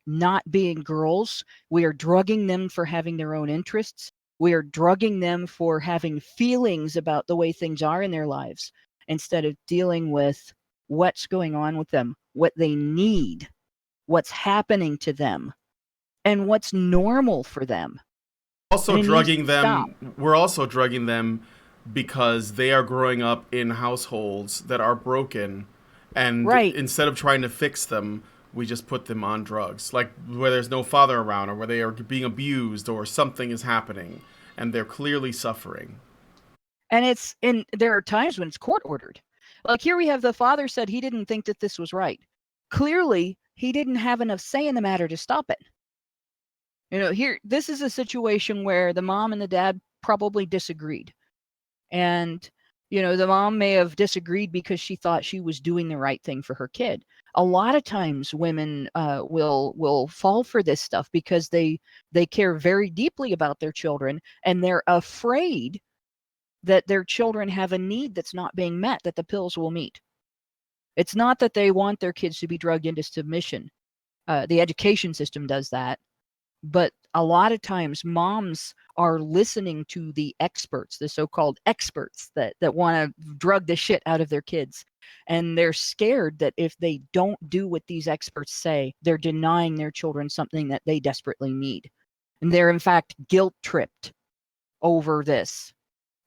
not being girls. We are drugging them for having their own interests. We are drugging them for having feelings about the way things are in their lives, instead of dealing with what's going on with them, what they need, what's happening to them, and what's normal for them. We're also drugging them because they are growing up in households that are broken, and instead of trying to fix them, we just put them on drugs, like where there's no father around, or where they are being abused, or something is happening and they're clearly suffering. And there are times when it's court ordered. Like here we have the father said he didn't think that this was right. Clearly he didn't have enough say in the matter to stop it. Here, this is a situation where the mom and the dad probably disagreed. And, the mom may have disagreed because she thought she was doing the right thing for her kid. A lot of times women will fall for this stuff because they care very deeply about their children, and they're afraid that their children have a need that's not being met, that the pills will meet. It's not that they want their kids to be drugged into submission. The education system does that. But a lot of times moms are listening to the experts, the so-called experts that want to drug the shit out of their kids. And they're scared that if they don't do what these experts say, they're denying their children something that they desperately need. And they're in fact guilt-tripped over this.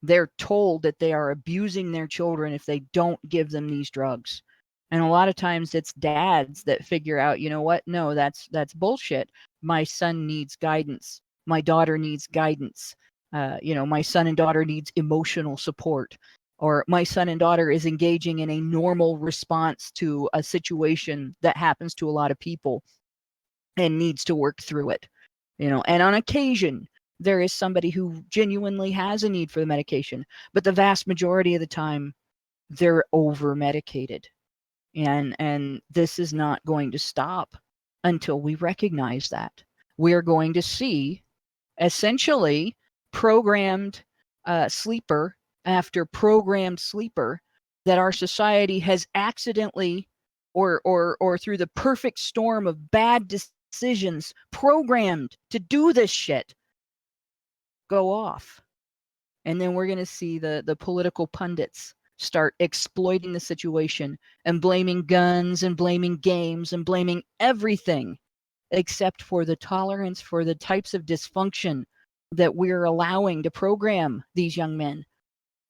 They're told that they are abusing their children if they don't give them these drugs. And a lot of times it's dads that figure out, you know what? No, that's bullshit. My son needs guidance. My daughter needs guidance. My son and daughter needs emotional support. Or my son and daughter is engaging in a normal response to a situation that happens to a lot of people and needs to work through it. And on occasion, there is somebody who genuinely has a need for the medication. But the vast majority of the time, they're over-medicated. And this is not going to stop until we recognize that. We are going to see essentially programmed sleeper after programmed sleeper that our society has accidentally or through the perfect storm of bad decisions programmed to do this shit go off. And then we're going to see the political pundits start exploiting the situation and blaming guns and blaming games and blaming everything except for the tolerance for the types of dysfunction that we're allowing to program these young men,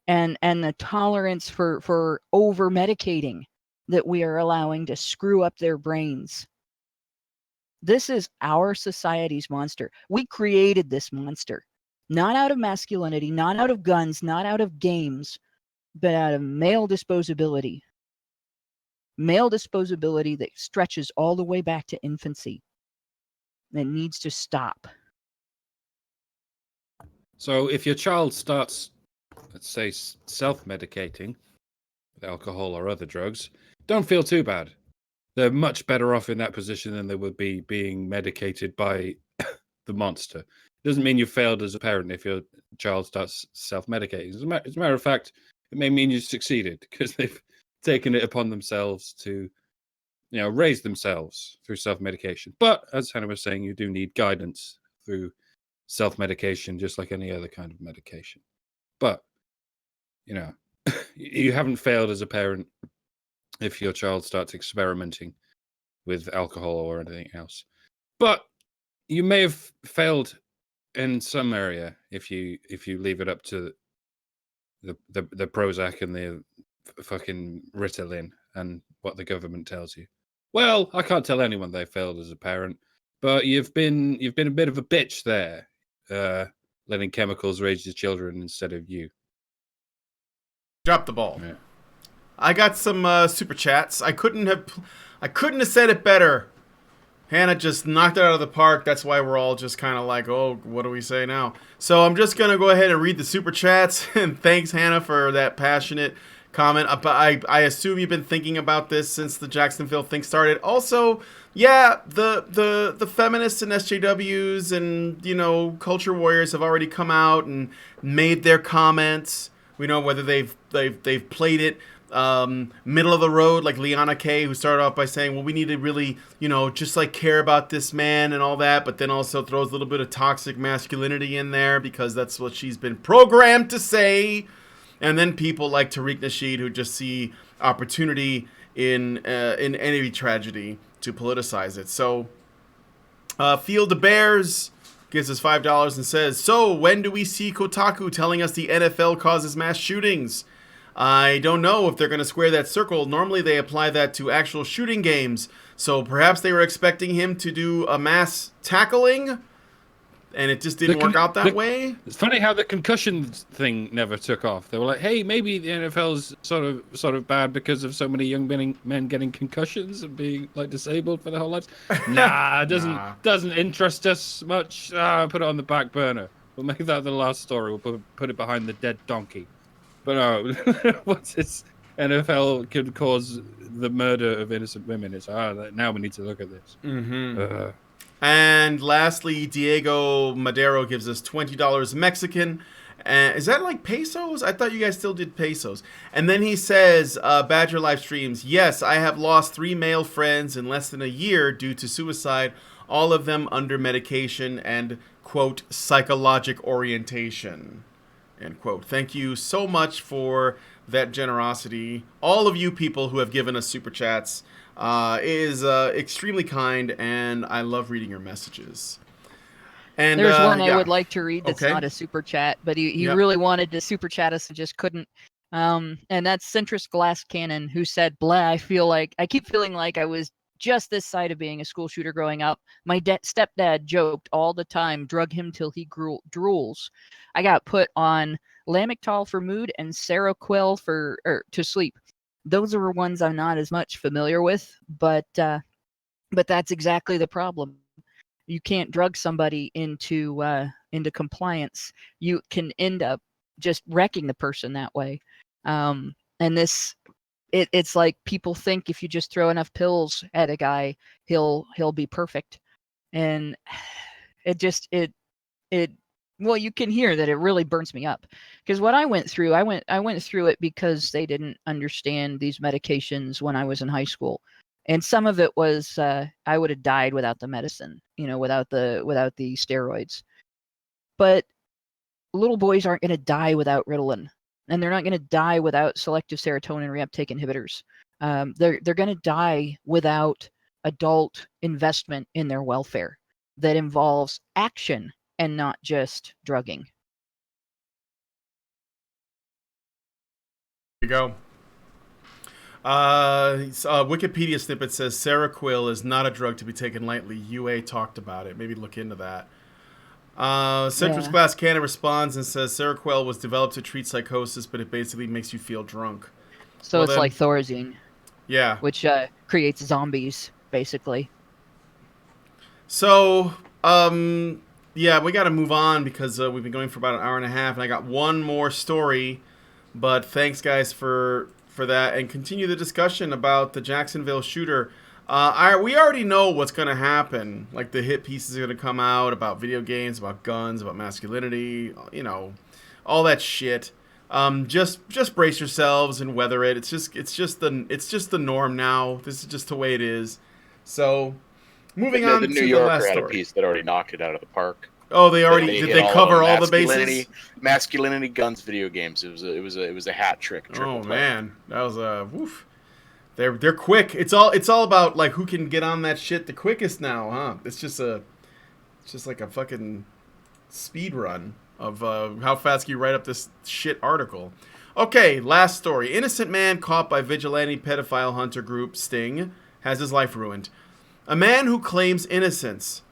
and the tolerance for over medicating that we are allowing to screw up their brains. This is our society's monster. We created this monster, not out of masculinity, not out of guns, not out of games, but out of male disposability. Male disposability that stretches all the way back to infancy. That needs to stop. So if your child starts, let's say, self-medicating with alcohol or other drugs, don't feel too bad. They're much better off in that position than they would be being medicated by the monster. It doesn't mean you failed as a parent if your child starts self-medicating. As a matter of fact, it may mean you succeeded because they've taken it upon themselves to, raise themselves through self-medication. But as Hannah was saying, you do need guidance through self-medication, just like any other kind of medication. But, you haven't failed as a parent if your child starts experimenting with alcohol or anything else. But you may have failed in some area if you leave it up to the Prozac and the fucking Ritalin and what the government tells you. Well, I can't tell anyone they failed as a parent, but you've been a bit of a bitch there, letting chemicals raise your children instead of you. Drop the ball. Yeah. I got some super chats. I couldn't have said it better. Hannah just knocked it out of the park. That's why we're all just kind of like, oh, what do we say now? So I'm just going to go ahead and read the super chats. And thanks, Hannah, for that passionate comment. I assume you've been thinking about this since the Jacksonville thing started. Also, yeah, the feminists and SJWs and, culture warriors have already come out and made their comments. We know whether they've played it middle of the road, like Liana K, who started off by saying, well, we need to really, just like care about this man and all that, but then also throws a little bit of toxic masculinity in there because that's what she's been programmed to say. And then people like Tariq Nasheed, who just see opportunity in any tragedy to politicize it. So Field of Bears gives us $5 and says, so when do we see Kotaku telling us the NFL causes mass shootings? I don't know if they're going to square that circle. Normally they apply that to actual shooting games. So perhaps they were expecting him to do a mass tackling, and it just didn't work out that way. It's funny how the concussion thing never took off. They were like, hey, maybe the NFL's sort of bad because of so many young men getting concussions and being like disabled for their whole lives. Nah, it doesn't interest us much. Put it on the back burner. We'll make that the last story. We'll put it behind the dead donkey. But no, what's this? NFL could cause the murder of innocent women. It's now we need to look at this. Mm-hmm. And lastly, Diego Madero gives us $20 Mexican. Is that like pesos? I thought you guys still did pesos. And then he says, Badger live streams, yes, I have lost 3 male friends in less than a year due to suicide, all of them under medication and, quote, psychologic orientation. End quote. Thank you so much for that generosity. All of you people who have given us super chats is extremely kind, and I love reading your messages. And there's one I would like to read that's not a super chat, but he Yep. really wanted to super chat us and just couldn't. And that's Centrist Glass Cannon, who said, blah, I keep feeling like I was just this side of being a school shooter growing up. My stepdad joked all the time, drug him till he drools. I got put on Lamictal for mood and Seroquel to sleep. Those are ones I'm not as much familiar with, but that's exactly the problem. You can't drug somebody into compliance. You can end up just wrecking the person that way. And this, it's like people think if you just throw enough pills at a guy, he'll be perfect. And well, you can hear that it really burns me up, because what I went through it because they didn't understand these medications when I was in high school. And some of it was I would have died without the medicine, without the steroids. But little boys aren't going to die without Ritalin, and they're not going to die without selective serotonin reuptake inhibitors. They're going to die without adult investment in their welfare that involves action and not just drugging. There you go. Wikipedia snippet says Seroquel is not a drug to be taken lightly. UA talked about it. Maybe look into that. Citrus Glass Cannon responds and says Seroquel was developed to treat psychosis, but it basically makes you feel drunk. So it's like Thorazine. Yeah. Which creates zombies, basically. So, yeah, we got to move on because we've been going for about an hour and a half, and I got one more story. But thanks, guys, for that, and continue the discussion about the Jacksonville shooter. We already know what's going to happen. Like, the hit pieces are going to come out about video games, about guns, about masculinity, you know, all that shit. Just brace yourselves and weather it. It's just the norm now. This is just the way it is. So, moving on to the New the Yorker last had story. a piece that already knocked it out of the park. Oh, they already did. They cover all the bases. Masculinity, guns, video games. It was a hat trick. Oh man, that was a woof. They're quick. It's all about like who can get on that shit the quickest now, huh? It's just like a fucking speed run of how fast can you write up this shit article. Okay, last story. Innocent man caught by vigilante pedophile hunter group Sting has his life ruined. A man who claims innocence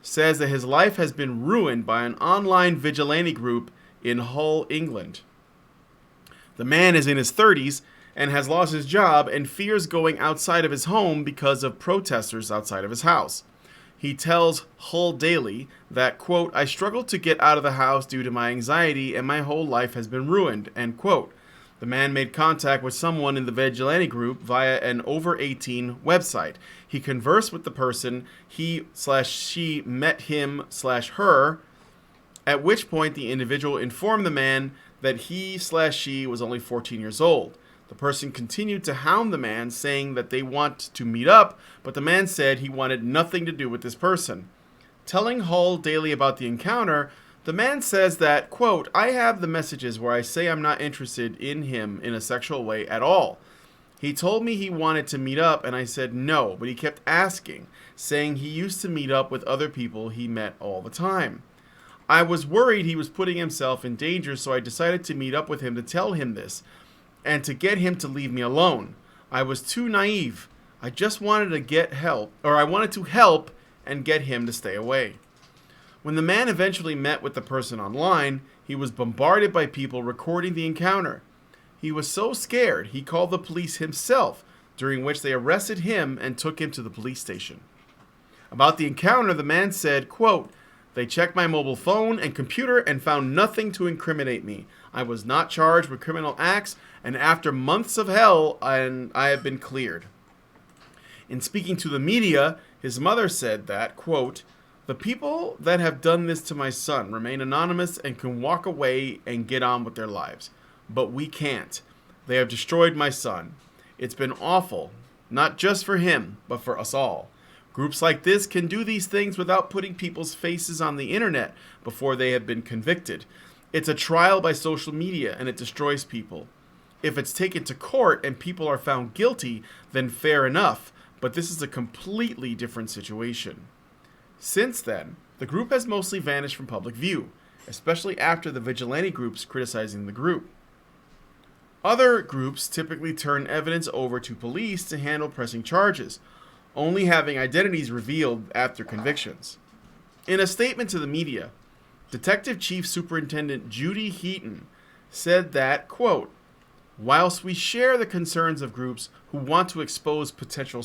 says that his life has been ruined by an online vigilante group in Hull, England. The man is in his 30s and has lost his job and fears going outside of his home because of protesters outside of his house. He tells Hull Daily that, quote, I struggle to get out of the house due to my anxiety and my whole life has been ruined, end quote. The man made contact with someone in the vigilante group via an over-18 website. He conversed with the person, he/she met him/her, at which point the individual informed the man that he/she was only 14 years old. The person continued to hound the man, saying that they want to meet up, but the man said he wanted nothing to do with this person. Telling Hull Daily about the encounter, the man says that, quote, I have the messages where I say I'm not interested in him in a sexual way at all. He told me he wanted to meet up, and I said no, but he kept asking, saying he used to meet up with other people he met all the time. I was worried he was putting himself in danger, so I decided to meet up with him to tell him this, and to get him to leave me alone. I was too naive. I just wanted to get help, or I wanted to help and get him to stay away. When the man eventually met with the person online, he was bombarded by people recording the encounter. He was so scared, he called the police himself, during which they arrested him and took him to the police station. About the encounter, the man said, quote, they checked my mobile phone and computer and found nothing to incriminate me. I was not charged with criminal acts, and after months of hell, I have been cleared. In speaking to the media, his mother said that, quote, the people that have done this to my son remain anonymous and can walk away and get on with their lives. But we can't. They have destroyed my son. It's been awful, not just for him, but for us all. Groups like this can do these things without putting people's faces on the internet before they have been convicted. It's a trial by social media, and it destroys people. If it's taken to court and people are found guilty, then fair enough, but this is a completely different situation. Since then, the group has mostly vanished from public view, especially after the vigilante groups criticizing the group. Other groups typically turn evidence over to police to handle pressing charges, only having identities revealed after convictions. In a statement to the media, Detective Chief Superintendent Judy Heaton said that, quote, whilst we share the concerns of groups who want to expose potential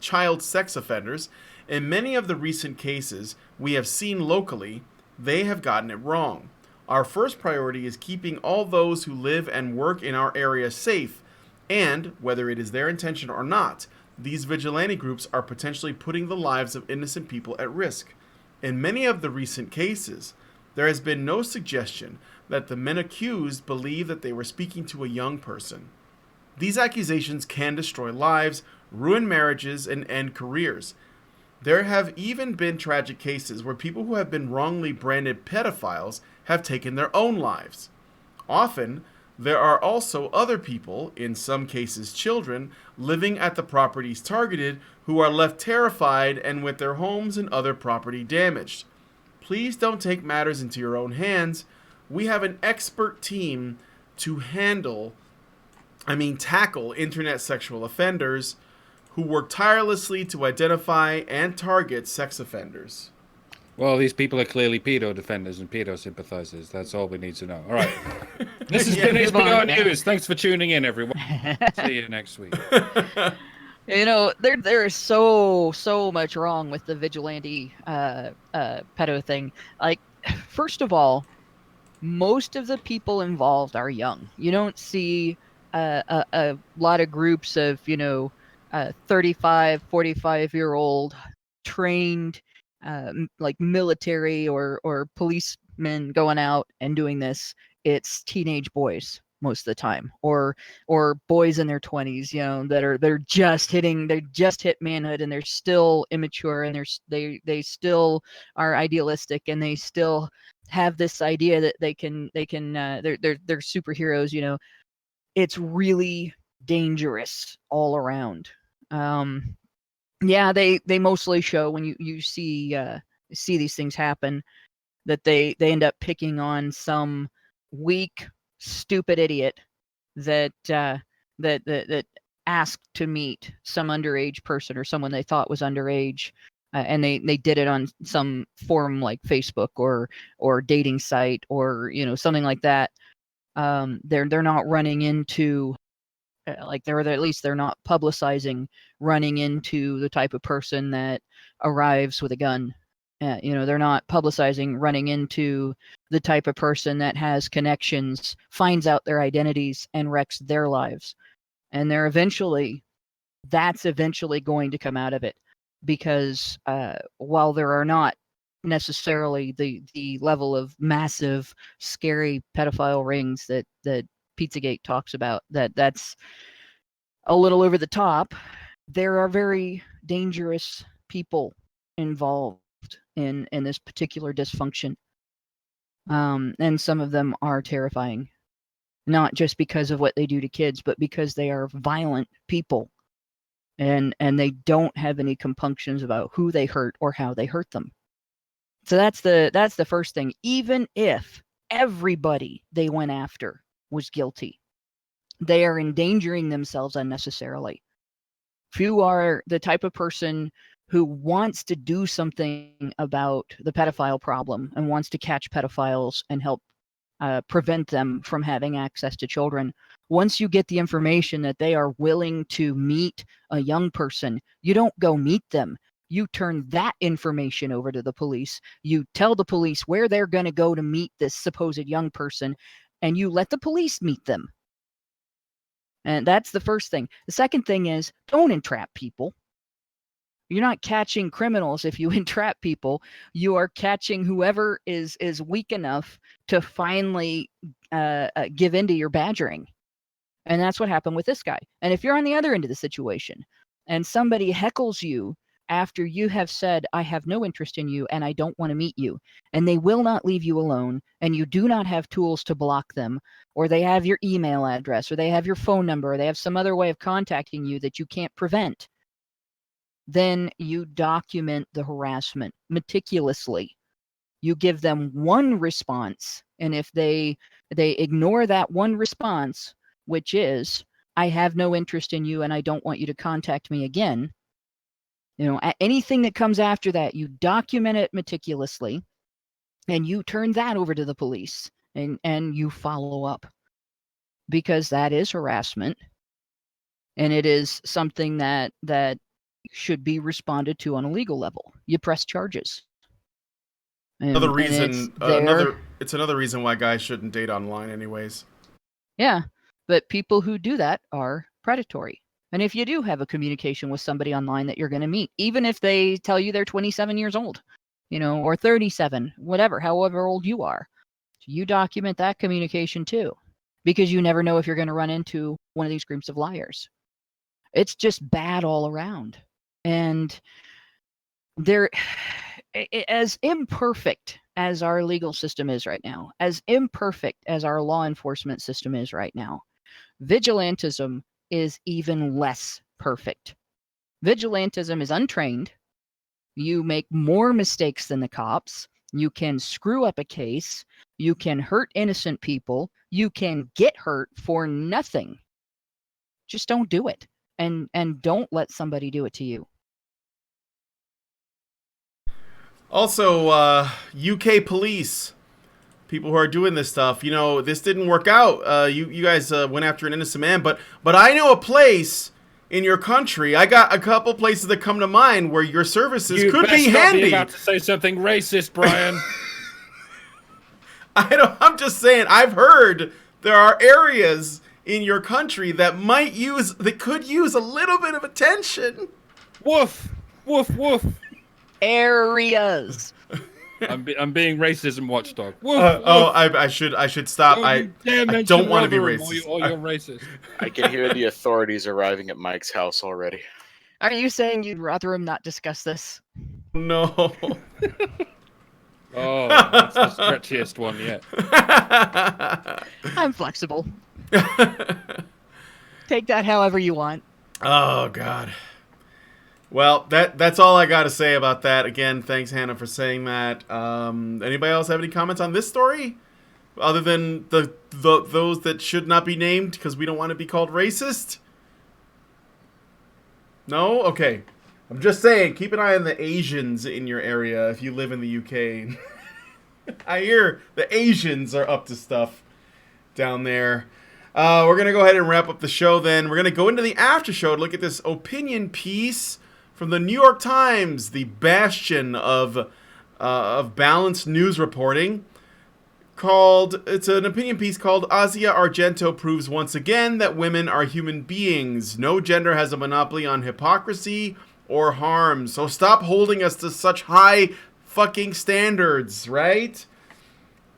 child sex offenders, in many of the recent cases we have seen locally, they have gotten it wrong. Our first priority is keeping all those who live and work in our area safe, and, whether it is their intention or not, these vigilante groups are potentially putting the lives of innocent people at risk. In many of the recent cases, there has been no suggestion that the men accused believe that they were speaking to a young person. These accusations can destroy lives, ruin marriages, and end careers. There have even been tragic cases where people who have been wrongly branded pedophiles have taken their own lives. Often, There are also other people, in some cases children, living at the properties targeted who are left terrified and with their homes and other property damaged. Please don't take matters into your own hands. We have an expert team to tackle internet sexual offenders who work tirelessly to identify and target sex offenders. Well, these people are clearly pedo defenders and pedo sympathizers. That's all we need to know. All right. This has been HBR News. Thanks for tuning in, everyone. See you next week. You know, there is so much wrong with the vigilante pedo thing. Like, first of all, most of the people involved are young. You don't see a lot of groups of 35, 45-year-old trained like military or policemen going out and doing this. It's teenage boys most of the time, or boys in their 20s, they're just hit manhood, and they're still immature, and they still are idealistic, and they still have this idea that they're superheroes. It's really dangerous all around. Yeah, they mostly show when you see these things happen that they end up picking on some weak, stupid idiot that asked to meet some underage person or someone they thought was underage, and they did it on some forum like Facebook or dating site or something like that. They're not running into they're not publicizing running into the type of person that arrives with a gun. They're not publicizing running into the type of person that has connections, finds out their identities, and wrecks their lives. And that's eventually going to come out of it, because while there are not necessarily the level of massive, scary pedophile rings that Pizzagate talks about, that's a little over the top, there are very dangerous people involved in this particular dysfunction. And some of them are terrifying, not just because of what they do to kids, but because they are violent people, and they don't have any compunctions about who they hurt or how they hurt them. So that's the first thing. Even if everybody they went after was guilty, they are endangering themselves unnecessarily. If you are the type of person who wants to do something about the pedophile problem and wants to catch pedophiles and help prevent them from having access to children, once you get the information that they are willing to meet a young person, you don't go meet them. You turn that information over to the police. You tell the police where they're going to go to meet this supposed young person, and you let the police meet them. And that's the first thing. The second thing is, don't entrap people. You're not catching criminals if you entrap people. You are catching whoever is weak enough to finally give in to your badgering. And that's what happened with this guy. And if you're on the other end of the situation and somebody heckles you after you have said, I have no interest in you and I don't want to meet you, and they will not leave you alone, and you do not have tools to block them, or they have your email address, or they have your phone number, or they have some other way of contacting you that you can't prevent, then you document the harassment meticulously. You give them one response, and if they ignore that one response, which is, I have no interest in you and I don't want you to contact me again, anything that comes after that, you document it meticulously, and you turn that over to the police, and you follow up, because that is harassment, and it is something that should be responded to on a legal level. You press charges. Another reason why guys shouldn't date online anyways. Yeah, but people who do that are predatory. And if you do have a communication with somebody online that you're going to meet, even if they tell you they're 27 years old, or 37, whatever, however old you are, you document that communication too, because you never know if you're going to run into one of these groups of liars. It's just bad all around. And they're as imperfect as our legal system is right now, as imperfect as our law enforcement system is right now, vigilantism is even less perfect. Vigilantism is untrained. You make more mistakes than the cops. You can screw up a case. You can hurt innocent people. You can get hurt for nothing. Just don't do it. And don't let somebody do it to you. Also, UK police, people who are doing this stuff, you know, this didn't work out. You guys went after an innocent man, but I know a place in your country. I got a couple places that come to mind where your services could be handy. Be about to say something racist, Brian. I'm just saying. I've heard there are areas in your country that could use a little bit of attention. Woof, woof, woof. Areas. I'm being racism watchdog. Woof, I should stop. I don't want to be racist. Or you're racist. I can hear the authorities arriving at Mike's house already. Are you saying you'd rather him not discuss this? No. Oh, that's the stretchiest one yet. I'm flexible. Take that however you want. Oh, God. Well, that's all I got to say about that. Again, thanks, Hannah, for saying that. Anybody else have any comments on this story? Other than those that should not be named because we don't want to be called racist? No? Okay. I'm just saying, keep an eye on the Asians in your area if you live in the UK. I hear the Asians are up to stuff down there. We're going to go ahead and wrap up the show then. We're going to go into the after show to look at this opinion piece from the New York Times, the bastion of balanced news reporting. It's an opinion piece called Asia Argento proves once again that women are human beings. No gender has a monopoly on hypocrisy or harm. So stop holding us to such high fucking standards, right?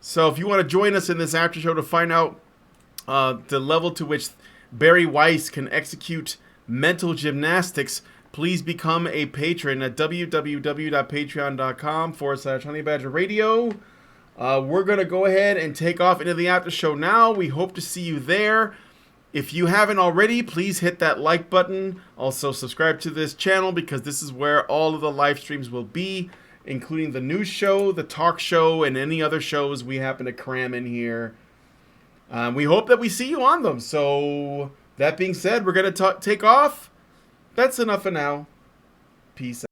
So if you want to join us in this after show to find out the level to which Barry Weiss can execute mental gymnastics, please become a patron at www.patreon.com/honeybadgerradio. We're going to go ahead and take off into the after show now. We hope to see you there. If you haven't already, please hit that like button. Also, subscribe to this channel because this is where all of the live streams will be, including the news show, the talk show, and any other shows we happen to cram in here. We hope that we see you on them. So, that being said, we're going to take off. That's enough for now. Peace out.